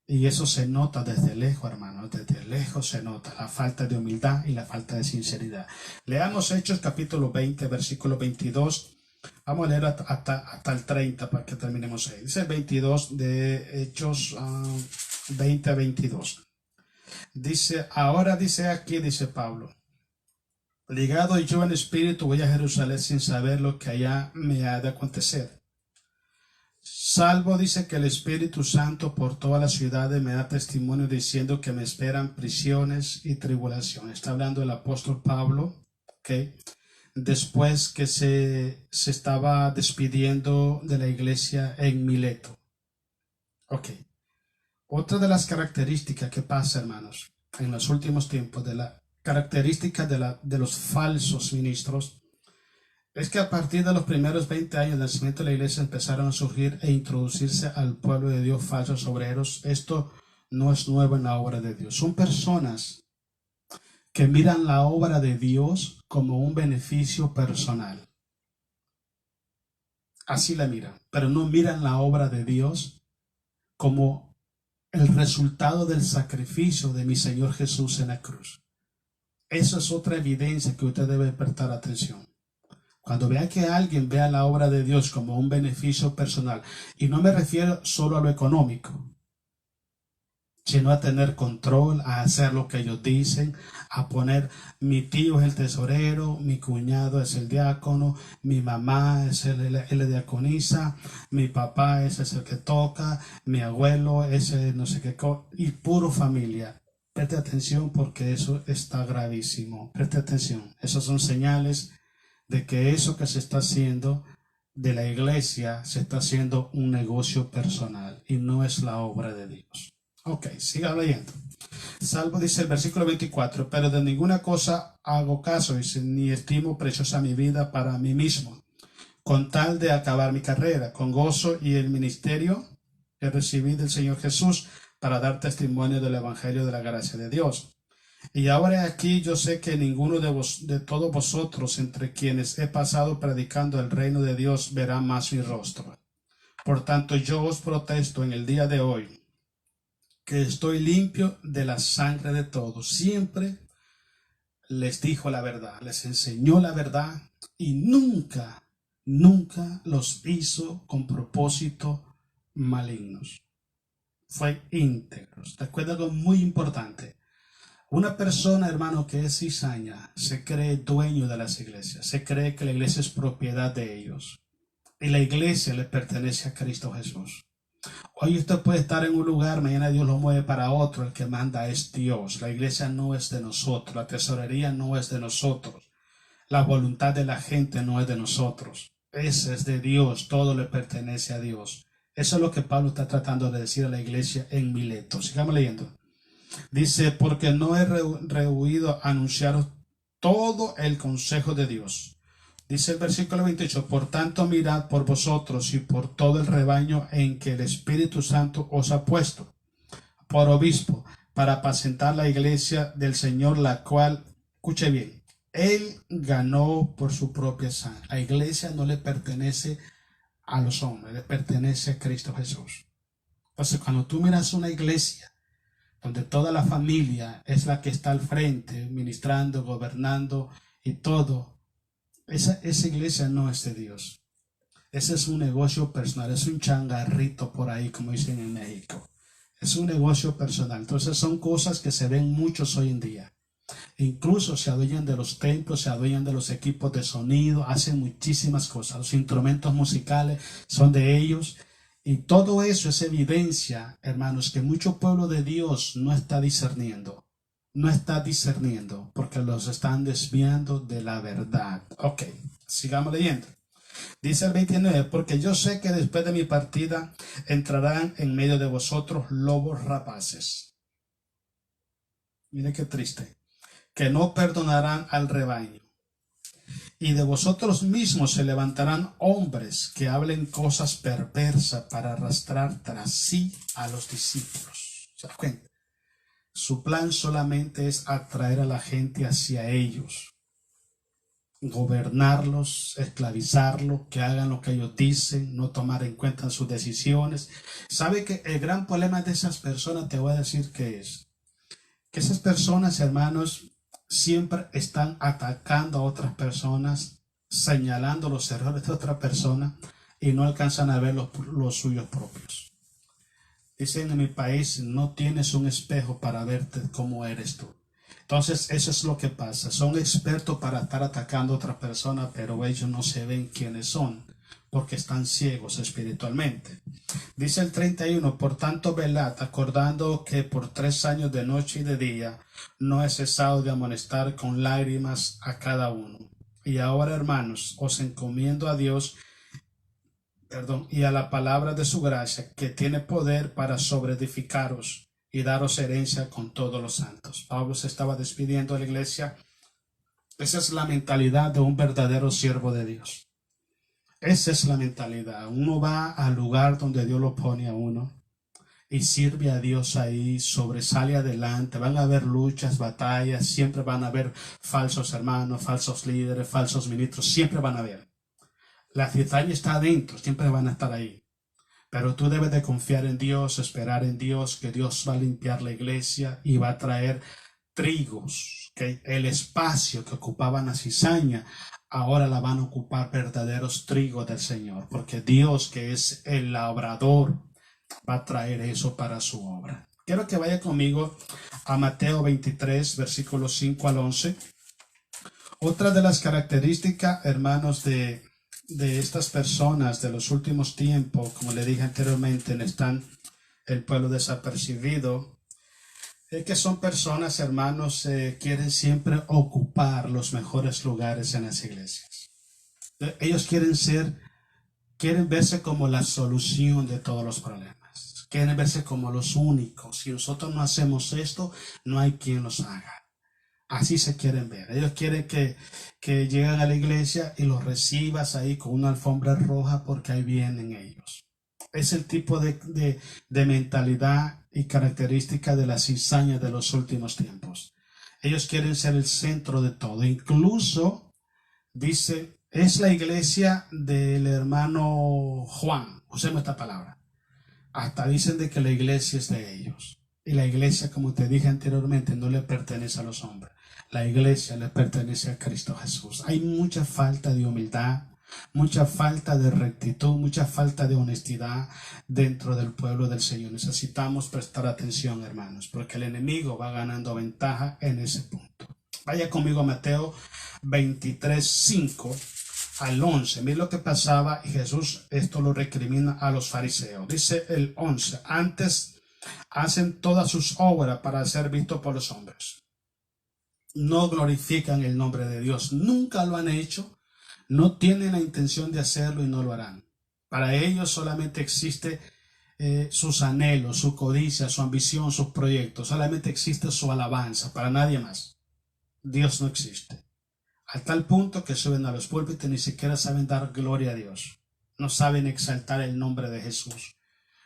Y eso se nota desde lejos, hermano. Desde lejos se nota la falta de humildad y la falta de sinceridad. Leamos Hechos capítulo 20, versículo 22. Vamos a leer hasta el 30 para que terminemos ahí. Dice el 22 de Hechos 20 a 22. Dice: ahora dice Pablo: ligado yo en espíritu voy a Jerusalén sin saber lo que allá me ha de acontecer. Salvo, dice, que el Espíritu Santo por todas las ciudades me da testimonio diciendo que me esperan prisiones y tribulaciones. Está hablando el apóstol Pablo, ¿ok? después que se estaba despidiendo de la iglesia en Mileto. Ok. Otra de las características que pasa, hermanos, en los últimos tiempos, de la característica de los falsos ministros, es que a partir de los primeros 20 años del nacimiento de la iglesia empezaron a surgir e introducirse al pueblo de Dios falsos obreros. Esto no es nuevo en la obra de Dios. Son personas que miran la obra de Dios como un beneficio personal. Así la miran, pero no miran la obra de Dios como el resultado del sacrificio de mi Señor Jesús en la cruz. Eso es otra evidencia que usted debe prestar atención. Cuando vea que alguien vea la obra de Dios como un beneficio personal, y no me refiero solo a lo económico, sino a tener control, a hacer lo que ellos dicen, a poner: mi tío es el tesorero, mi cuñado es el diácono, mi mamá es el diaconisa, mi papá es el que toca, mi abuelo es el no sé qué, y puro familia. Preste atención, porque eso está gravísimo. Preste atención. Esas son señales de que eso que se está haciendo de la iglesia se está haciendo un negocio personal y no es la obra de Dios. Ok, siga leyendo. Salvo, dice el versículo 24, pero de ninguna cosa hago caso, dice, ni estimo preciosa mi vida para mí mismo, con tal de acabar mi carrera, con gozo y el ministerio que recibí del Señor Jesús, para dar testimonio del evangelio de la gracia de Dios. Y ahora aquí yo sé que ninguno de todos vosotros, entre quienes he pasado predicando el reino de Dios, verá más mi rostro. Por tanto, yo os protesto en el día de hoy que estoy limpio de la sangre de todos. Siempre les dijo la verdad, les enseñó la verdad, y nunca los hizo con propósito malignos. Fue íntegros. Recuerda algo muy importante. Una persona, hermano, que es cizaña, se cree dueño de las iglesias, se cree que la iglesia es propiedad de ellos, y la iglesia le pertenece a Cristo Jesús. Hoy usted puede estar en un lugar, mañana Dios lo mueve para otro. El que manda es Dios. La iglesia no es de nosotros, la tesorería no es de nosotros, la voluntad de la gente no es de nosotros. Ese es de Dios, todo le pertenece a Dios. Eso es lo que Pablo está tratando de decir a la iglesia en Mileto. Sigamos leyendo. Dice: porque no he rehuido anunciaros todo el consejo de Dios. Dice el versículo 28, por tanto mirad por vosotros y por todo el rebaño en que el Espíritu Santo os ha puesto por obispo, para apacentar la iglesia del Señor, la cual, escuche bien, Él ganó por su propia sangre. La iglesia no le pertenece a los hombres, le pertenece a Cristo Jesús. Entonces, cuando tú miras una iglesia donde toda la familia es la que está al frente, ministrando, gobernando y todo, esa iglesia no es de Dios. Ese es un negocio personal, es un changarrito por ahí, como dicen en México. Es un negocio personal. Entonces son cosas que se ven muchos hoy en día. Incluso se adueñan de los templos, se adueñan de los equipos de sonido, hacen muchísimas cosas. Los instrumentos musicales son de ellos. Y todo eso es evidencia, hermanos, que mucho pueblo de Dios no está discerniendo. No está discerniendo porque los están desviando de la verdad. Ok, sigamos leyendo. Dice el 29, porque yo sé que después de mi partida entrarán en medio de vosotros lobos rapaces. Mire qué triste. Que no perdonarán al rebaño. Y de vosotros mismos se levantarán hombres que hablen cosas perversas para arrastrar tras sí a los discípulos. ¿Se da cuenta? Su plan solamente es atraer a la gente hacia ellos, gobernarlos, esclavizarlos, que hagan lo que ellos dicen, no tomar en cuenta sus decisiones. ¿Sabe que el gran problema de esas personas, te voy a decir qué es? Que esas personas, hermanos, siempre están atacando a otras personas, señalando los errores de otra persona y no alcanzan a ver los suyos propios. Dicen en mi país, no tienes un espejo para verte cómo eres tú. Entonces eso es lo que pasa. Son expertos para estar atacando a otras personas, pero ellos no se ven quiénes son porque están ciegos espiritualmente. Dice el 31, por tanto velad, acordando que por 3 años de noche y de día no he cesado de amonestar con lágrimas a cada uno. Y ahora, hermanos, os encomiendo a Dios, y a la palabra de su gracia, que tiene poder para sobreedificaros y daros herencia con todos los santos. Pablo se estaba despidiendo de la iglesia. Esa es la mentalidad de un verdadero siervo de Dios. Esa es la mentalidad. Uno va al lugar donde Dios lo pone a uno y sirve a Dios ahí, sobresale adelante. Van a haber luchas, batallas, siempre van a haber falsos hermanos, falsos líderes, falsos ministros, siempre van a haber. La cizaña está adentro, siempre van a estar ahí. Pero tú debes de confiar en Dios, esperar en Dios, que Dios va a limpiar la iglesia y va a traer trigos, que el espacio que ocupaban la cizaña, ahora la van a ocupar verdaderos trigos del Señor, porque Dios, que es el labrador, va a traer eso para su obra. Quiero que vaya conmigo a Mateo 23, versículos 5 al 11. Otra de las características, hermanos, de estas personas de los últimos tiempos, como le dije anteriormente, están el pueblo desapercibido, es que son personas, hermanos, quieren siempre ocupar los mejores lugares en las iglesias. Ellos quieren verse como la solución de todos los problemas, quieren verse como los únicos. Si nosotros no hacemos esto, no hay quien los haga. Así se quieren ver. Ellos quieren que lleguen a la iglesia y los recibas ahí con una alfombra roja porque ahí vienen ellos. Es el tipo de mentalidad y característica de la cizaña de los últimos tiempos. Ellos quieren ser el centro de todo. Incluso, dice, es la iglesia del hermano Juan. Usemos esta palabra. Hasta dicen de que la iglesia es de ellos. Y la iglesia, como te dije anteriormente, no le pertenece a los hombres. La iglesia le pertenece a Cristo Jesús. Hay mucha falta de humildad, mucha falta de rectitud, mucha falta de honestidad dentro del pueblo del Señor. Necesitamos prestar atención, hermanos, porque el enemigo va ganando ventaja en ese punto. Vaya conmigo a Mateo 23, 5 al 11. Mira lo que pasaba y Jesús esto lo recrimina a los fariseos. Dice el 11, antes hacen todas sus obras para ser vistos por los hombres. No glorifican el nombre de Dios. Nunca lo han hecho. No tienen la intención de hacerlo y no lo harán. Para ellos solamente existe sus anhelos, su codicia, su ambición, sus proyectos. Solamente existe su alabanza. Para nadie más. Dios no existe. A tal punto que suben a los púlpitos y ni siquiera saben dar gloria a Dios. No saben exaltar el nombre de Jesús.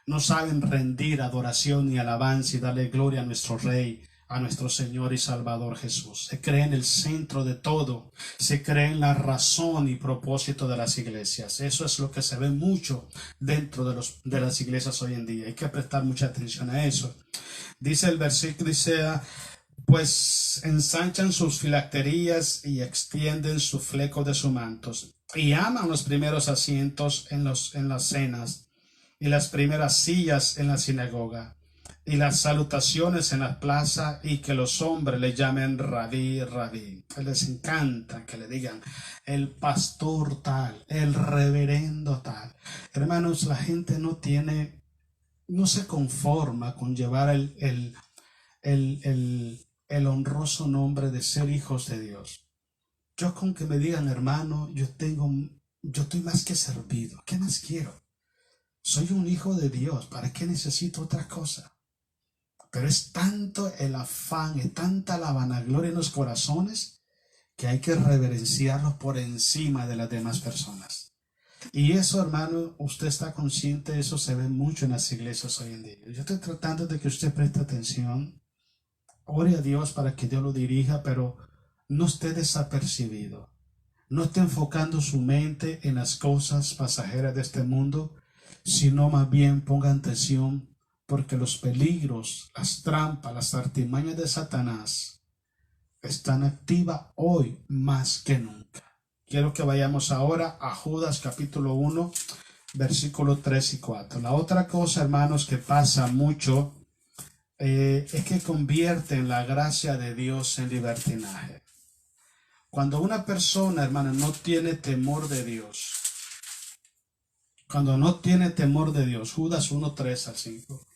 No saben rendir adoración y alabanza y darle gloria a nuestro Rey, a nuestro Señor y Salvador Jesús. Se cree en el centro de todo. Se cree en la razón y propósito de las iglesias. Eso es lo que se ve mucho dentro de las iglesias hoy en día. Hay que prestar mucha atención a eso. Dice el versículo, dice, pues ensanchan sus filacterías y extienden su fleco de sus mantos. Y aman los primeros asientos en las cenas y las primeras sillas en la sinagoga y las salutaciones en la plaza y que los hombres le llamen rabí, rabí. Les encanta que le digan el pastor tal, el reverendo tal. Hermanos, la gente no se conforma con llevar el honroso nombre de ser hijos de Dios. Yo con que me digan hermano, yo estoy más que servido. ¿Qué más quiero? Soy un hijo de Dios. ¿Para qué necesito otra cosa? Pero es tanto el afán, es tanta la vanagloria en los corazones que hay que reverenciarlos por encima de las demás personas. Y eso, hermano, usted está consciente, eso se ve mucho en las iglesias hoy en día. Yo estoy tratando de que usted preste atención, ore a Dios para que Dios lo dirija, pero no esté desapercibido. No esté enfocando su mente en las cosas pasajeras de este mundo, sino más bien ponga atención, porque los peligros, las trampas, las artimañas de Satanás están activas hoy más que nunca. Quiero que vayamos ahora a Judas capítulo 1, versículos 3 y 4. La otra cosa, hermanos, que pasa mucho es que convierten la gracia de Dios en libertinaje. Cuando una persona, hermano, no tiene temor de Dios, Judas 1, 3 al 5,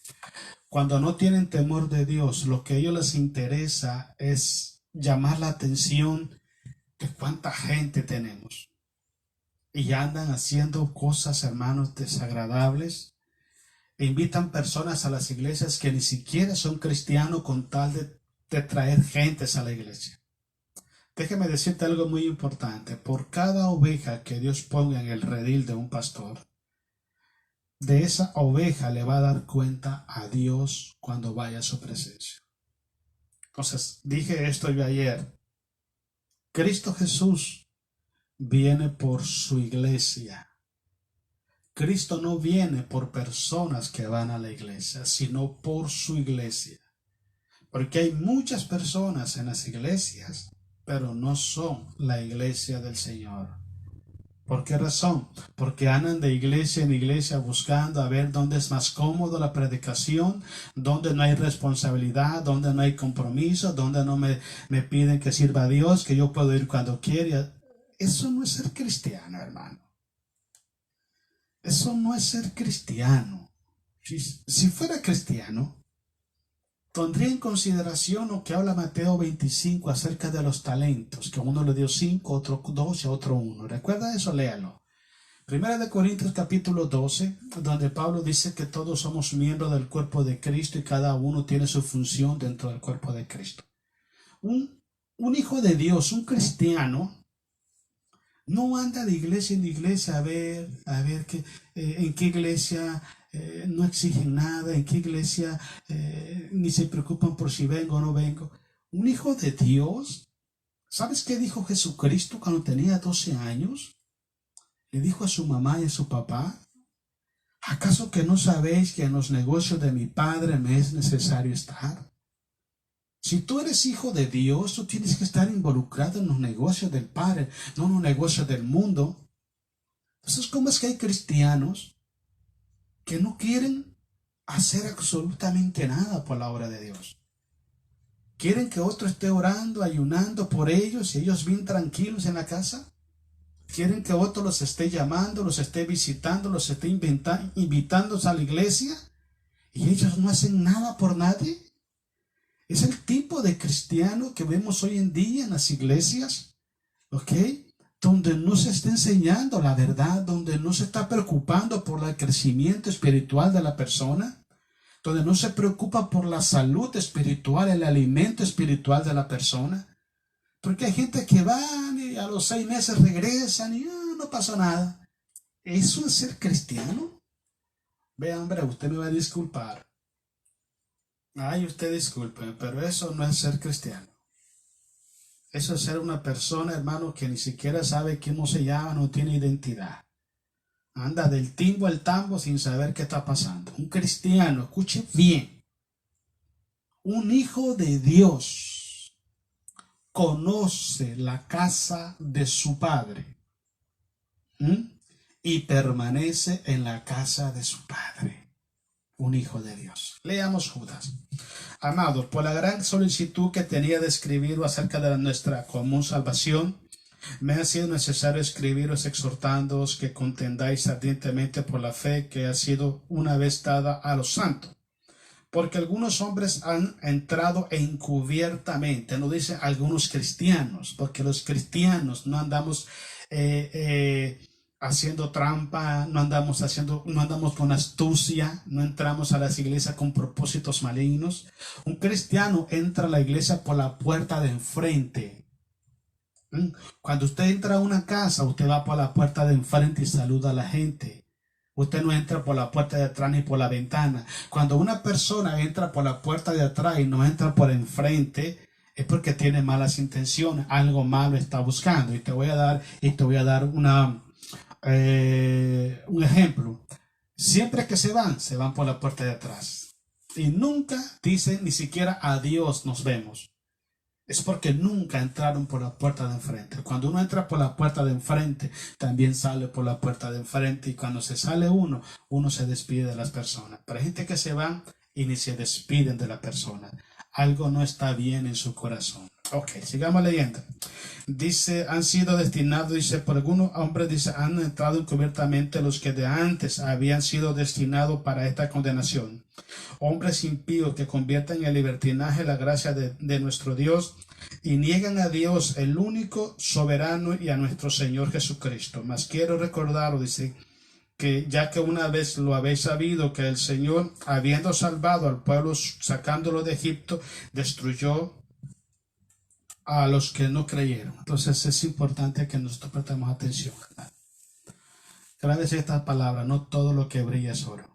cuando no tienen temor de Dios, lo que a ellos les interesa es llamar la atención de cuánta gente tenemos. Y andan haciendo cosas, hermanos, desagradables. E invitan personas a las iglesias que ni siquiera son cristianos con tal de traer gentes a la iglesia. Déjeme decirte algo muy importante. Por cada oveja que Dios ponga en el redil de un pastor, de esa oveja le va a dar cuenta a Dios cuando vaya a su presencia. Entonces, dije esto yo ayer. Cristo Jesús viene por su iglesia. Cristo no viene por personas que van a la iglesia, sino por su iglesia. Porque hay muchas personas en las iglesias, pero no son la iglesia del Señor. ¿Por qué razón? Porque andan de iglesia en iglesia buscando a ver dónde es más cómodo la predicación, dónde no hay responsabilidad, dónde no hay compromiso, dónde no me piden que sirva a Dios, que yo puedo ir cuando quiera. Eso no es ser cristiano, hermano. Eso no es ser cristiano. Si fuera cristiano, pondría en consideración lo que habla Mateo 25 acerca de los talentos, que a uno le dio 5, otro 2 y a otro 1. ¿Recuerda eso? Léalo. Primera de Corintios capítulo 12, donde Pablo dice que todos somos miembros del cuerpo de Cristo y cada uno tiene su función dentro del cuerpo de Cristo. Un hijo de Dios, un cristiano, no anda de iglesia en iglesia a ver en qué iglesia no exigen nada, en qué iglesia ni se preocupan por si vengo o no vengo. Un hijo de Dios, ¿sabes qué dijo Jesucristo cuando tenía 12 años? Le dijo a su mamá y a su papá: ¿acaso que no sabéis que en los negocios de mi Padre me es necesario estar? Si tú eres hijo de Dios, tú tienes que estar involucrado en los negocios del Padre, no en los negocios del mundo. Entonces, ¿cómo es que hay cristianos que no quieren hacer absolutamente nada por la obra de Dios? Quieren que otro esté orando, ayunando por ellos y ellos bien tranquilos en la casa. Quieren que otro los esté llamando, los esté visitando, los esté invitando a la iglesia y ellos no hacen nada por nadie. Es el tipo de cristiano que vemos hoy en día en las iglesias, ¿ok? Donde no se está enseñando la verdad, donde no se está preocupando por el crecimiento espiritual de la persona, donde no se preocupa por la salud espiritual, el alimento espiritual de la persona. Porque hay gente que van y a los 6 meses regresan y no pasa nada. ¿Eso es ser cristiano? Vea, hombre, usted me va a disculpar. Ay, usted disculpe, pero eso no es ser cristiano. Eso es ser una persona, hermano, que ni siquiera sabe cómo se llama, no tiene identidad. Anda del timbo al tambo sin saber qué está pasando. Un cristiano, escuche bien, un hijo de Dios conoce la casa de su padre y permanece en la casa de su padre. Un hijo de Dios. Leamos Judas. Amados, por la gran solicitud que tenía de escribiros acerca de nuestra común salvación, me ha sido necesario escribiros exhortándoos que contendáis ardientemente por la fe que ha sido una vez dada a los santos. Porque algunos hombres han entrado encubiertamente, no dice algunos cristianos, porque los cristianos no andamos haciendo trampa, no andamos con astucia, no entramos a las iglesias con propósitos malignos. Un cristiano entra a la iglesia por la puerta de enfrente. Cuando usted entra a una casa, usted va por la puerta de enfrente y saluda a la gente. Usted no entra por la puerta de atrás ni por la ventana. Cuando una persona entra por la puerta de atrás y no entra por enfrente, es porque tiene malas intenciones, algo malo está buscando. Y te voy a dar un ejemplo. Siempre que se van por la puerta de atrás. Y nunca dicen ni siquiera adiós, nos vemos. Es porque nunca entraron por la puerta de enfrente. Cuando uno entra por la puerta de enfrente, también sale por la puerta de enfrente. Y cuando se sale uno se despide de las personas. Pero hay gente que se van y ni se despiden de la persona. Algo no está bien en su corazón. Ok, sigamos leyendo. Dice, han sido destinados, dice, por algunos hombres, dice, han entrado encubiertamente los que de antes habían sido destinados para esta condenación. Hombres impíos que convierten en libertinaje la gracia de nuestro Dios y niegan a Dios, el único soberano, y a nuestro Señor Jesucristo. Mas quiero recordaros, dice, que ya que una vez lo habéis sabido, que el Señor, habiendo salvado al pueblo, sacándolo de Egipto, destruyó a los que no creyeron. Entonces es importante que nosotros prestemos atención. Gracias a esta palabra, no todo lo que brilla es oro,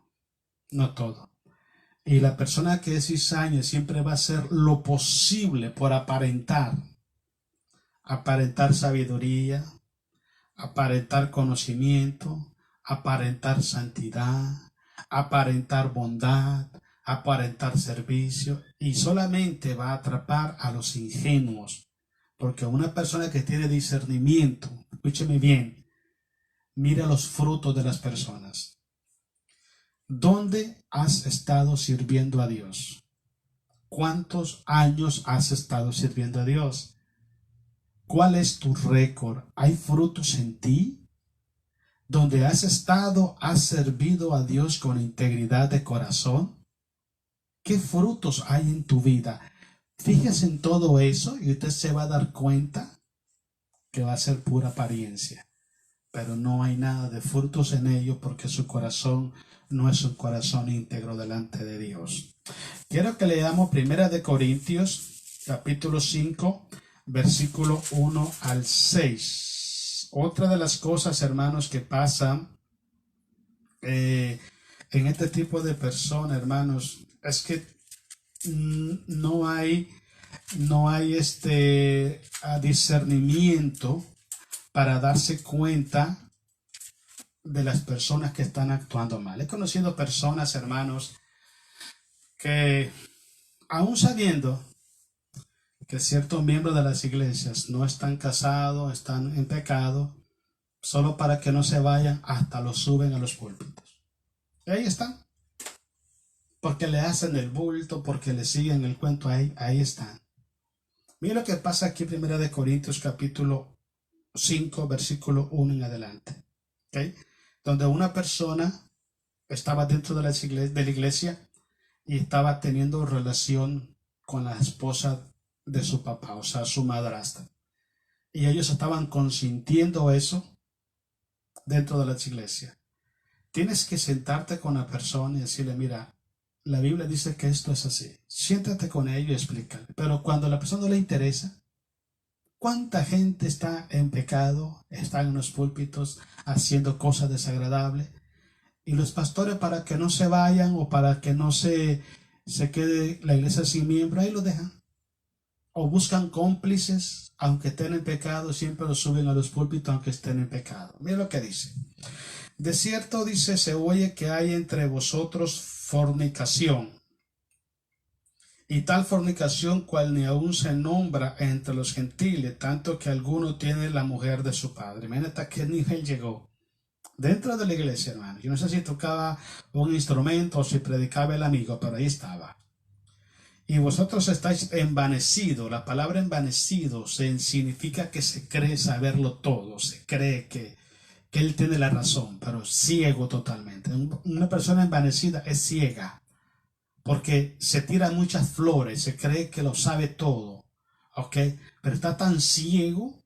no todo. Y la persona que es cizaña siempre va a hacer lo posible por aparentar sabiduría, aparentar conocimiento, aparentar santidad, aparentar bondad, aparentar servicio, y solamente va a atrapar a los ingenuos, porque una persona que tiene discernimiento, escúcheme bien, mira los frutos de las personas. ¿Dónde has estado sirviendo a Dios? ¿Cuántos años has estado sirviendo a Dios? ¿Cuál es tu récord? ¿Hay frutos en ti? ¿Donde has estado, has servido a Dios con integridad de corazón? ¿Qué frutos hay en tu vida? Fíjese en todo eso y usted se va a dar cuenta que va a ser pura apariencia, pero no hay nada de frutos en ello porque su corazón no es un corazón íntegro delante de Dios. Quiero que leamos 1 Corintios capítulo 5 versículo 1 al 6. Otra de las cosas, hermanos, que pasan en este tipo de personas, hermanos, es que no hay discernimiento para darse cuenta de las personas que están actuando mal. He conocido personas, hermanos, que aún sabiendo que ciertos miembros de las iglesias no están casados, están en pecado, solo para que no se vayan, hasta los suben a los púlpitos. Y ahí están. Porque le hacen el bulto, porque le siguen el cuento, ahí están. Mira lo que pasa aquí en 1 Corintios capítulo 5, versículo 1 en adelante. ¿Okay? Donde una persona estaba dentro de la iglesia y estaba teniendo relación con la esposa de su papá, o sea, su madrastra. Y ellos estaban consintiendo eso dentro de la iglesia. Tienes que sentarte con la persona y decirle, mira, la Biblia dice que esto es así. Siéntate con ellos y explícale. Pero cuando a la persona no le interesa, ¿cuánta gente está en pecado, está en los púlpitos haciendo cosas desagradables? Y los pastores, para que no se vayan o para que no se quede la iglesia sin miembro, ahí lo dejan. O buscan cómplices, aunque estén en pecado, siempre los suben a los púlpitos aunque estén en pecado. Mira lo que dice. De cierto, dice, se oye que hay entre vosotros fornicación, y tal fornicación cual ni aún se nombra entre los gentiles, tanto que alguno tiene la mujer de su padre. Imagínate a qué nivel llegó dentro de la iglesia, hermano. Yo no sé si tocaba un instrumento o si predicaba el amigo, pero ahí estaba. Y vosotros estáis envanecidos. La palabra envanecido significa que se cree saberlo todo, se cree que él tiene la razón, pero ciego totalmente. Una persona envanecida es ciega, porque se tira muchas flores, se cree que lo sabe todo, ¿ok? Pero está tan ciego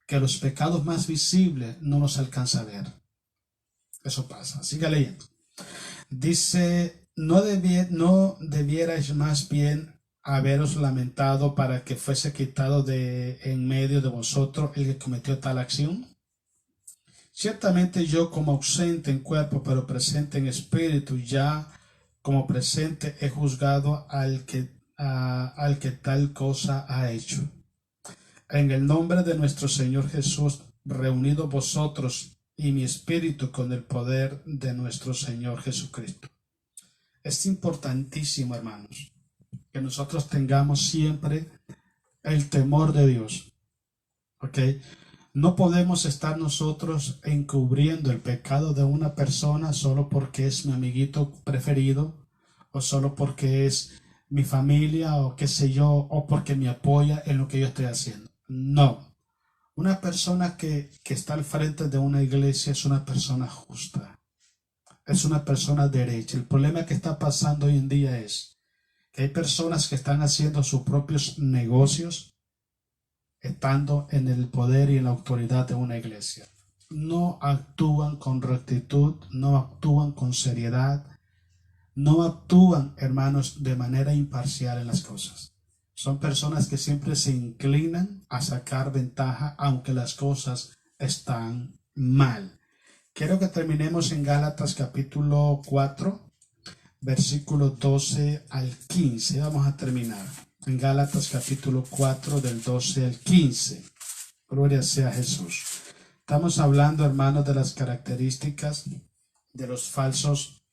que los pecados más visibles no los alcanza a ver. Eso pasa. Sigue leyendo. Dice, no debierais más bien haberos lamentado para que fuese quitado de en medio de vosotros el que cometió tal acción. Ciertamente yo, como ausente en cuerpo, pero presente en espíritu, ya como presente he juzgado al que tal cosa ha hecho. En el nombre de nuestro Señor Jesús, reunidos vosotros y mi espíritu con el poder de nuestro Señor Jesucristo. Es importantísimo, hermanos, que nosotros tengamos siempre el temor de Dios. ¿Ok? No podemos estar nosotros encubriendo el pecado de una persona solo porque es mi amiguito preferido o solo porque es mi familia o qué sé yo, o porque me apoya en lo que yo estoy haciendo. No. Una persona que está al frente de una iglesia es una persona justa, es una persona derecha. El problema que está pasando hoy en día es que hay personas que están haciendo sus propios negocios estando en el poder y en la autoridad de una iglesia. No actúan con rectitud, no actúan con seriedad, no actúan, hermanos, de manera imparcial en las cosas. Son personas que siempre se inclinan a sacar ventaja aunque las cosas están mal. Quiero que terminemos en Gálatas capítulo 4, versículos 12 al 15. Vamos a terminar en Gálatas capítulo 4 del 12 al 15. Gloria sea Jesús. Estamos hablando, hermanos, de las características de los falsos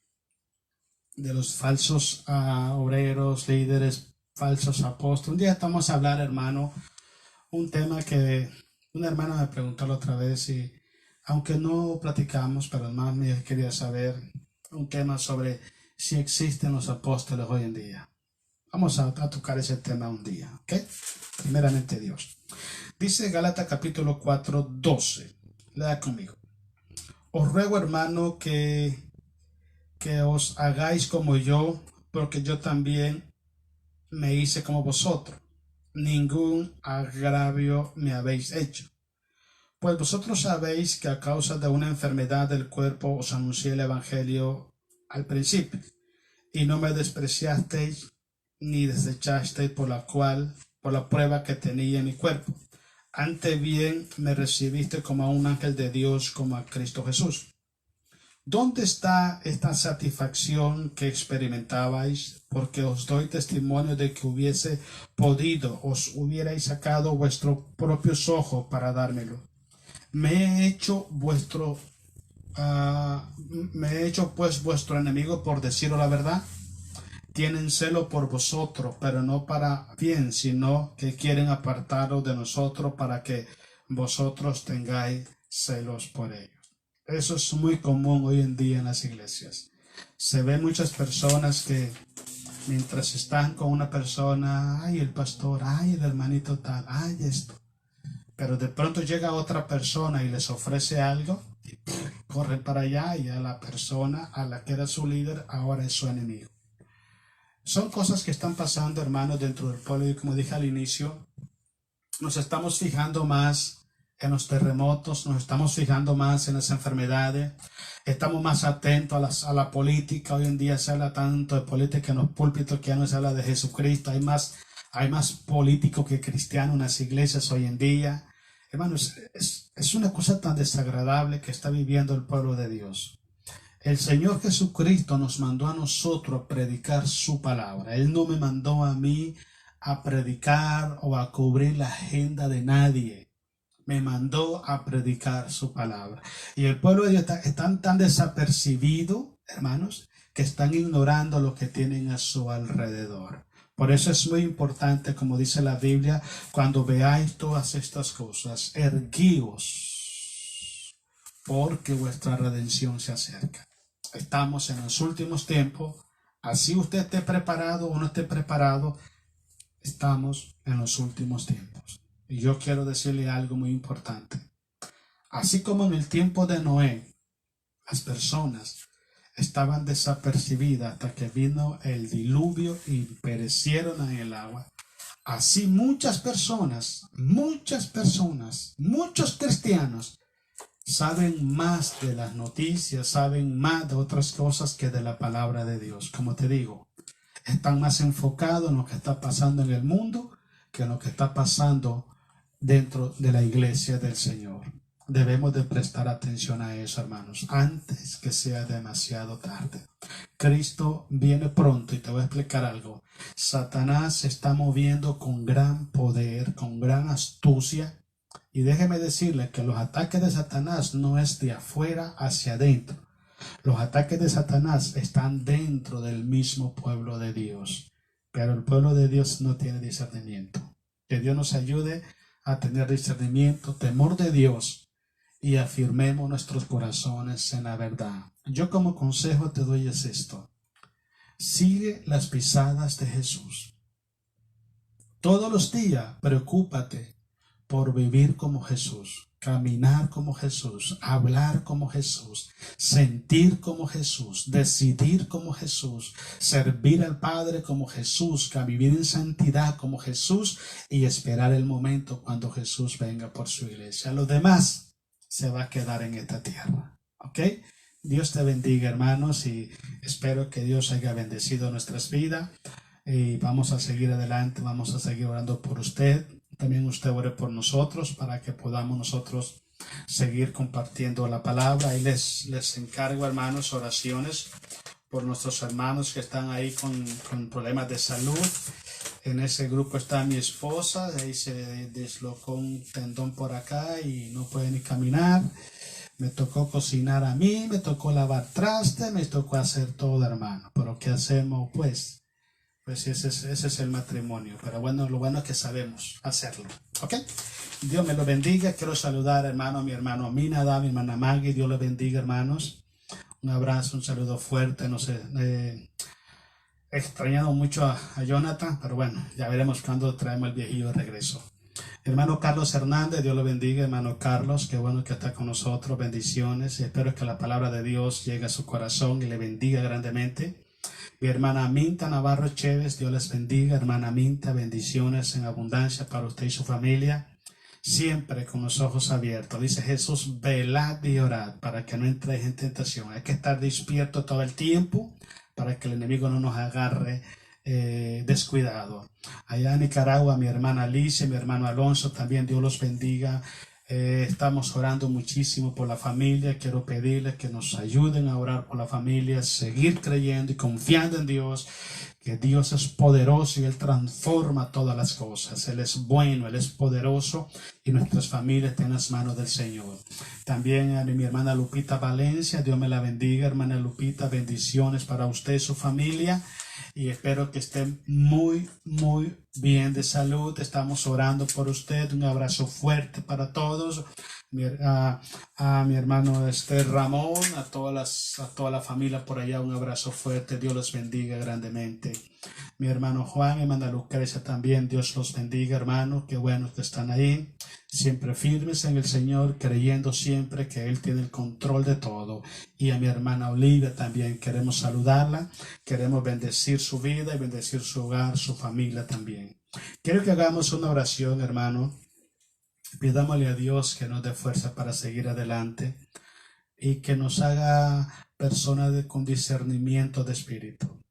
obreros, líderes, falsos apóstoles. Un día estamos a hablar, hermano, un tema que una hermana me preguntó la otra vez y aunque no platicamos, pero más me quería saber un tema sobre si existen los apóstoles hoy en día. Vamos a tocar ese tema un día, ¿ok? Primeramente Dios. Dice Gálatas capítulo 4, 12. Lea conmigo. Os ruego, hermano, que os hagáis como yo, porque yo también me hice como vosotros. Ningún agravio me habéis hecho. Pues vosotros sabéis que a causa de una enfermedad del cuerpo os anuncié el evangelio al principio, y no me despreciasteis ni desechasteis por la prueba que tenía en mi cuerpo. Antes bien me recibiste como a un ángel de Dios, como a Cristo Jesús. ¿Dónde está esta satisfacción que experimentabais? Porque os doy testimonio de que hubiese podido, os hubierais sacado vuestros propios ojos para dármelo. Me he hecho pues vuestro enemigo por deciros la verdad. Tienen celo por vosotros, pero no para bien, sino que quieren apartaros de nosotros para que vosotros tengáis celos por ellos. Eso es muy común hoy en día en las iglesias. Se ven muchas personas que mientras están con una persona, ay, el pastor, ay, el hermanito tal, ay, esto. Pero de pronto llega otra persona y les ofrece algo y corren para allá y a la persona a la que era su líder ahora es su enemigo. Son cosas que están pasando, hermanos, dentro del pueblo y como dije al inicio, nos estamos fijando más en los terremotos, nos estamos fijando más en las enfermedades, estamos más atentos a la política. Hoy en día se habla tanto de política en los púlpitos que ya no se habla de Jesucristo. Hay más políticos que cristianos en las iglesias hoy en día. Hermanos, es una cosa tan desagradable que está viviendo el pueblo de Dios. El Señor Jesucristo nos mandó a nosotros a predicar su palabra. Él no me mandó a mí a predicar o a cubrir la agenda de nadie. Me mandó a predicar su palabra. Y el pueblo de Dios están tan desapercibido, hermanos, que están ignorando lo que tienen a su alrededor. Por eso es muy importante, como dice la Biblia, cuando veáis todas estas cosas, erguíos, porque vuestra redención se acerca. Estamos en los últimos tiempos. Así usted esté preparado o no esté preparado, estamos en los últimos tiempos. Y yo quiero decirle algo muy importante. Así como en el tiempo de Noé, las personas estaban desapercibidas hasta que vino el diluvio y perecieron en el agua. Así muchas personas, muchos cristianos saben más de las noticias, saben más de otras cosas que de la palabra de Dios. Como te digo, están más enfocados en lo que está pasando en el mundo que en lo que está pasando dentro de la iglesia del Señor. Debemos de prestar atención a eso, hermanos, antes que sea demasiado tarde. Cristo viene pronto y te voy a explicar algo. Satanás se está moviendo con gran poder, con gran astucia. Y déjeme decirle que los ataques de Satanás no es de afuera hacia adentro. Los ataques de Satanás están dentro del mismo pueblo de Dios. Pero el pueblo de Dios no tiene discernimiento. Que Dios nos ayude a tener discernimiento, temor de Dios y afirmemos nuestros corazones en la verdad. Yo como consejo te doy es esto. Sigue las pisadas de Jesús. Todos los días preocúpate por vivir como Jesús, caminar como Jesús, hablar como Jesús, sentir como Jesús, decidir como Jesús, servir al Padre como Jesús, vivir en santidad como Jesús y esperar el momento cuando Jesús venga por su iglesia. Lo demás se va a quedar en esta tierra. ¿Ok? Dios te bendiga, hermanos, y espero que Dios haya bendecido nuestras vidas. Y vamos a seguir adelante, vamos a seguir orando por usted. También usted ore por nosotros para que podamos nosotros seguir compartiendo la palabra. Y les encargo, hermanos, oraciones por nuestros hermanos que están ahí con problemas de salud. En ese grupo está mi esposa, ahí se deslocó un tendón por acá y no puede ni caminar. Me tocó cocinar a mí, me tocó lavar traste, me tocó hacer todo, hermano. Pero ¿qué hacemos? Pues ese es el matrimonio. Pero bueno, lo bueno es que sabemos hacerlo. ¿Ok? Dios me lo bendiga. Quiero saludar, hermano, a mi hermano Aminada, a mi hermana Maggie. Dios le bendiga, hermanos. Un abrazo, un saludo fuerte. No sé, he extrañado mucho a Jonathan, pero bueno, ya veremos cuando traemos el viejillo de regreso. Hermano Carlos Hernández, Dios lo bendiga, hermano Carlos, qué bueno que está con nosotros, bendiciones, y espero que la palabra de Dios llegue a su corazón y le bendiga grandemente. Mi hermana Minta Navarro Chévez, Dios les bendiga, hermana Minta, bendiciones en abundancia para usted y su familia, siempre con los ojos abiertos. Dice Jesús, velad y orad para que no entréis en tentación. Hay que estar despierto todo el tiempo para que el enemigo no nos agarre descuidado. Allá en Nicaragua, mi hermana Alicia, mi hermano Alonso, también Dios los bendiga. Estamos orando muchísimo por la familia. Quiero pedirles que nos ayuden a orar por la familia, seguir creyendo y confiando en Dios, que Dios es poderoso y Él transforma todas las cosas. Él es bueno, Él es poderoso y nuestras familias están en las manos del Señor. También a mi hermana Lupita Valencia, Dios me la bendiga, hermana Lupita, bendiciones para usted y su familia. Y espero que estén muy bien de salud. Estamos orando por usted. Un abrazo fuerte para todos. A mi hermano Ramón, a toda la familia por allá, un abrazo fuerte. Dios los bendiga grandemente. Mi hermano Juan, mi hermana Lucrecia también, Dios los bendiga, hermano. Qué bueno que están ahí. Siempre firmes en el Señor, creyendo siempre que Él tiene el control de todo. Y a mi hermana Olivia también queremos saludarla, queremos bendecir su vida y bendecir su hogar, su familia también. Quiero que hagamos una oración, hermano. Pidámosle a Dios que nos dé fuerza para seguir adelante y que nos haga personas con discernimiento de espíritu.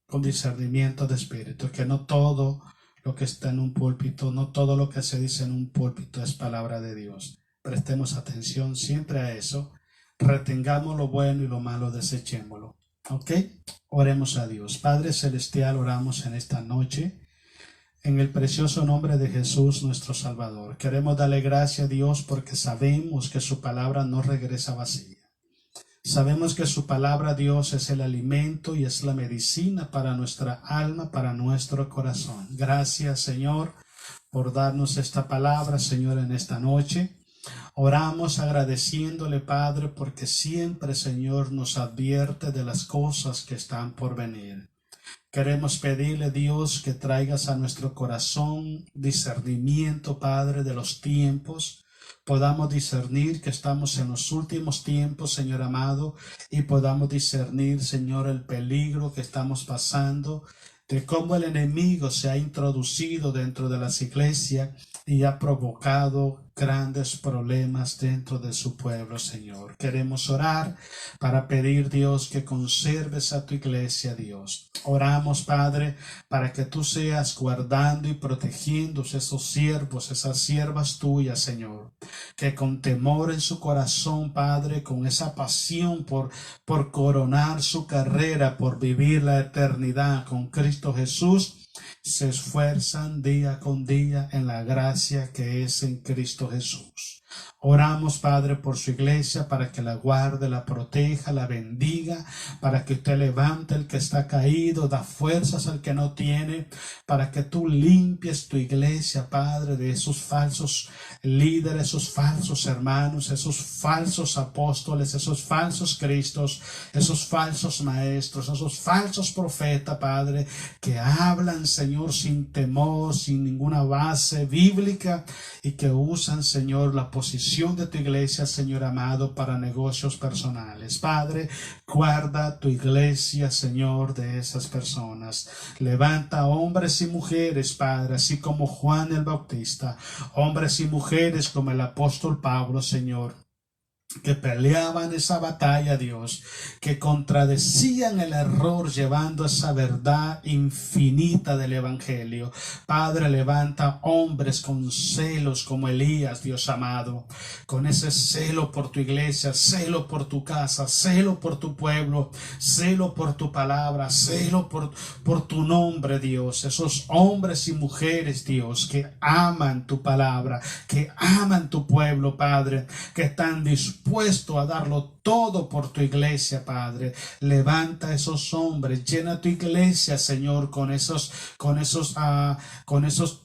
Con discernimiento de espíritu, que no todo lo que está en un púlpito, no todo lo que se dice en un púlpito es palabra de Dios. Prestemos atención siempre a eso. Retengamos lo bueno y lo malo, desechémoslo. ¿Ok? Oremos a Dios. Padre Celestial, oramos en esta noche en el precioso nombre de Jesús nuestro Salvador. Queremos darle gracias a Dios porque sabemos que su palabra no regresa vacía. Sabemos que su palabra, Dios, es el alimento y es la medicina para nuestra alma, para nuestro corazón. Gracias, Señor, por darnos esta palabra, Señor, en esta noche. Oramos agradeciéndole, Padre, porque siempre, Señor, nos advierte de las cosas que están por venir. Queremos pedirle, Dios, que traigas a nuestro corazón discernimiento, Padre, de los tiempos. Podamos discernir que estamos en los últimos tiempos, Señor amado, y podamos discernir, Señor, el peligro que estamos pasando, de cómo el enemigo se ha introducido dentro de las iglesias y ha provocado grandes problemas dentro de su pueblo, Señor. Queremos orar para pedir, Dios, que conserves a tu iglesia, Dios. Oramos, Padre, para que tú seas guardando y protegiendo esos siervos, esas siervas tuyas, Señor, que con temor en su corazón, Padre, con esa pasión por coronar su carrera, por vivir la eternidad con Cristo Jesús, se esfuerzan día con día en la gracia que es en Cristo Jesús. Oramos, Padre, por su iglesia, para que la guarde, la proteja, la bendiga, para que usted levante al que está caído, da fuerzas al que no tiene, para que tú limpies tu iglesia, Padre, de esos falsos líderes, esos falsos hermanos, esos falsos apóstoles, esos falsos cristos, esos falsos maestros, esos falsos profetas, Padre, que hablan, Señor, sin temor, sin ninguna base bíblica, y que usan, Señor, la posición de tu iglesia, Señor amado, para negocios personales. Padre, guarda tu iglesia, Señor, de esas personas. Levanta hombres y mujeres, Padre, así como Juan el Bautista, hombres y mujeres como el apóstol Pablo, Señor, que peleaban esa batalla, Dios, que contradecían el error llevando esa verdad infinita del evangelio. Padre, levanta hombres con celos como Elías, Dios amado, con ese celo por tu iglesia, celo por tu casa, celo por tu pueblo, celo por tu palabra, celo por tu nombre, Dios. Esos hombres y mujeres, Dios, que aman tu palabra, que aman tu pueblo, Padre, que están dispuestos a darlo todo por tu iglesia, Padre. Levanta esos hombres, llena tu iglesia, Señor, con esos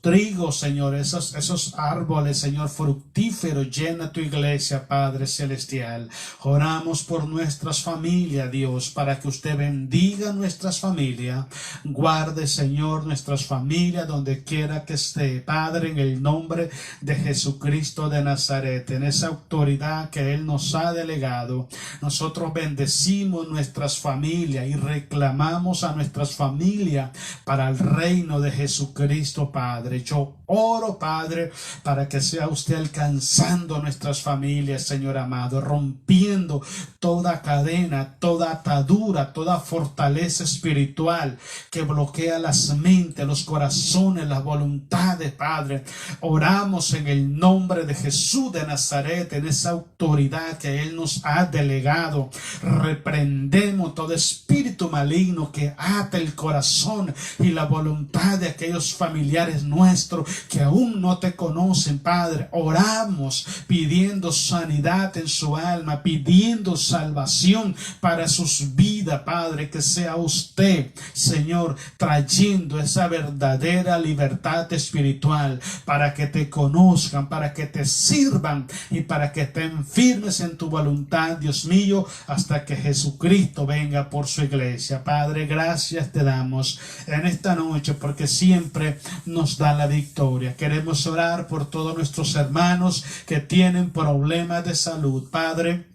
trigos, Señor, esos árboles, Señor, fructíferos. Llena tu iglesia, Padre celestial. Oramos por nuestras familias, Dios, para que usted bendiga nuestras familias. Guarde, Señor, nuestras familias donde quiera que esté, Padre, en el nombre de Jesucristo de Nazaret, en esa autoridad que Él nos ha delegado. Nosotros bendecimos nuestras familias y reclamamos a nuestras familias para el reino de Jesucristo, Padre. Yo oro, Padre, para que sea usted alcanzando nuestras familias, Señor amado, rompiendo toda cadena, toda atadura, toda fortaleza espiritual que bloquea las mentes, los corazones, las voluntades, Padre. Oramos en el nombre de Jesús de Nazaret, en esa autoridad que Él nos ha delegado. Reprendemos todo espíritu maligno que ata el corazón y la voluntad de aquellos familiares nuestros que aún no te conocen, Padre. Oramos pidiendo sanidad en su alma, pidiendo salvación para sus vidas, Padre, que sea usted, Señor, trayendo esa verdadera libertad espiritual para que te conozcan, para que te sirvan y para que estén firmes en tu voluntad, Dios mío, hasta que Jesucristo venga por su iglesia. Padre, gracias te damos en esta noche porque siempre nos da la victoria. Queremos orar por todos nuestros hermanos que tienen problemas de salud, Padre.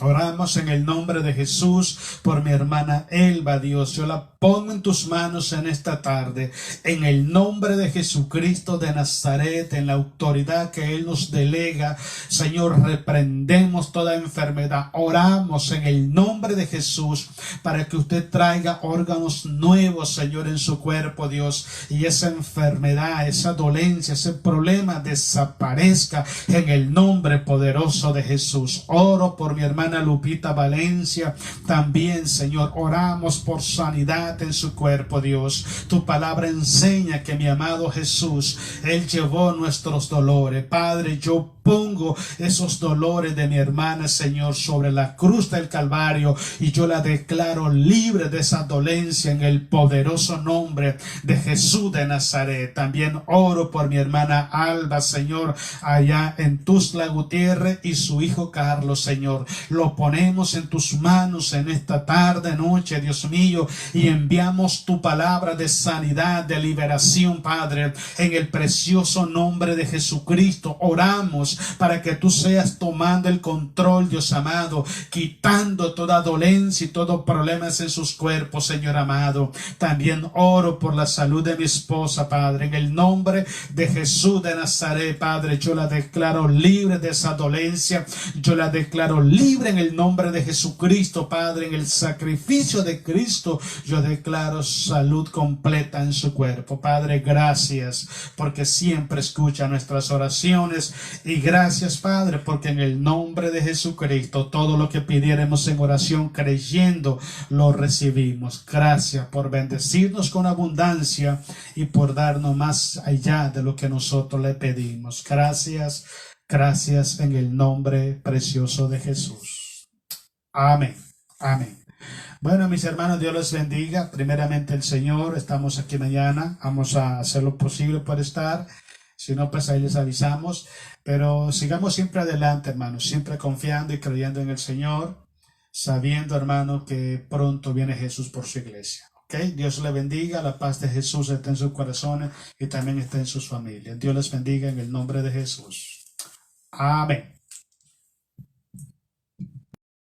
Oramos en el nombre de Jesús por mi hermana Elba, Dios. Yo la pongo en tus manos en esta tarde, en el nombre de Jesucristo de Nazaret, en la autoridad que Él nos delega. Señor, reprendemos toda enfermedad. Oramos en el nombre de Jesús para que usted traiga órganos nuevos, Señor, en su cuerpo, Dios, y esa enfermedad, esa dolencia, ese problema desaparezca en el nombre poderoso de Jesús. Oro por mi hermana Lupita Valencia también, Señor. Oramos por sanidad en su cuerpo, Dios. Tu palabra enseña que mi amado Jesús, Él llevó nuestros dolores. Padre, yo pongo esos dolores de mi hermana, Señor, sobre la cruz del Calvario y yo la declaro libre de esa dolencia en el poderoso nombre de Jesús de Nazaret. También oro por mi hermana Alba, Señor, allá en Tuxtla Gutiérrez, y su hijo Carlos, Señor. Lo ponemos en tus manos en esta tarde, noche, Dios mío, y enviamos tu palabra de sanidad, de liberación, Padre, en el precioso nombre de Jesucristo. Oramos para que tú seas tomando el control, Dios amado, quitando toda dolencia y todo problemas en sus cuerpos, Señor amado. También oro por la salud de mi esposa, Padre, en el nombre de Jesús de Nazaret, Padre. Yo la declaro libre de esa dolencia, yo la declaro libre en el nombre de Jesucristo, Padre. En el sacrificio de Cristo yo declaro salud completa en su cuerpo, Padre. Gracias porque siempre escucha nuestras oraciones, y gracias, Padre, porque en el nombre de Jesucristo todo lo que pidiéramos en oración creyendo lo recibimos. Gracias por bendecirnos con abundancia y por darnos más allá de lo que nosotros le pedimos. Gracias, Gracias en el nombre precioso de Jesús. Amén. Amén. Bueno, mis hermanos, Dios les bendiga. Primeramente el Señor, estamos aquí mañana. Vamos a hacer lo posible por estar. Si no, pues ahí les avisamos. Pero sigamos siempre adelante, hermanos, siempre confiando y creyendo en el Señor, sabiendo, hermano, que pronto viene Jesús por su iglesia. ¿Ok? Dios les bendiga. La paz de Jesús está en sus corazones y también está en sus familias. Dios les bendiga en el nombre de Jesús. Amén.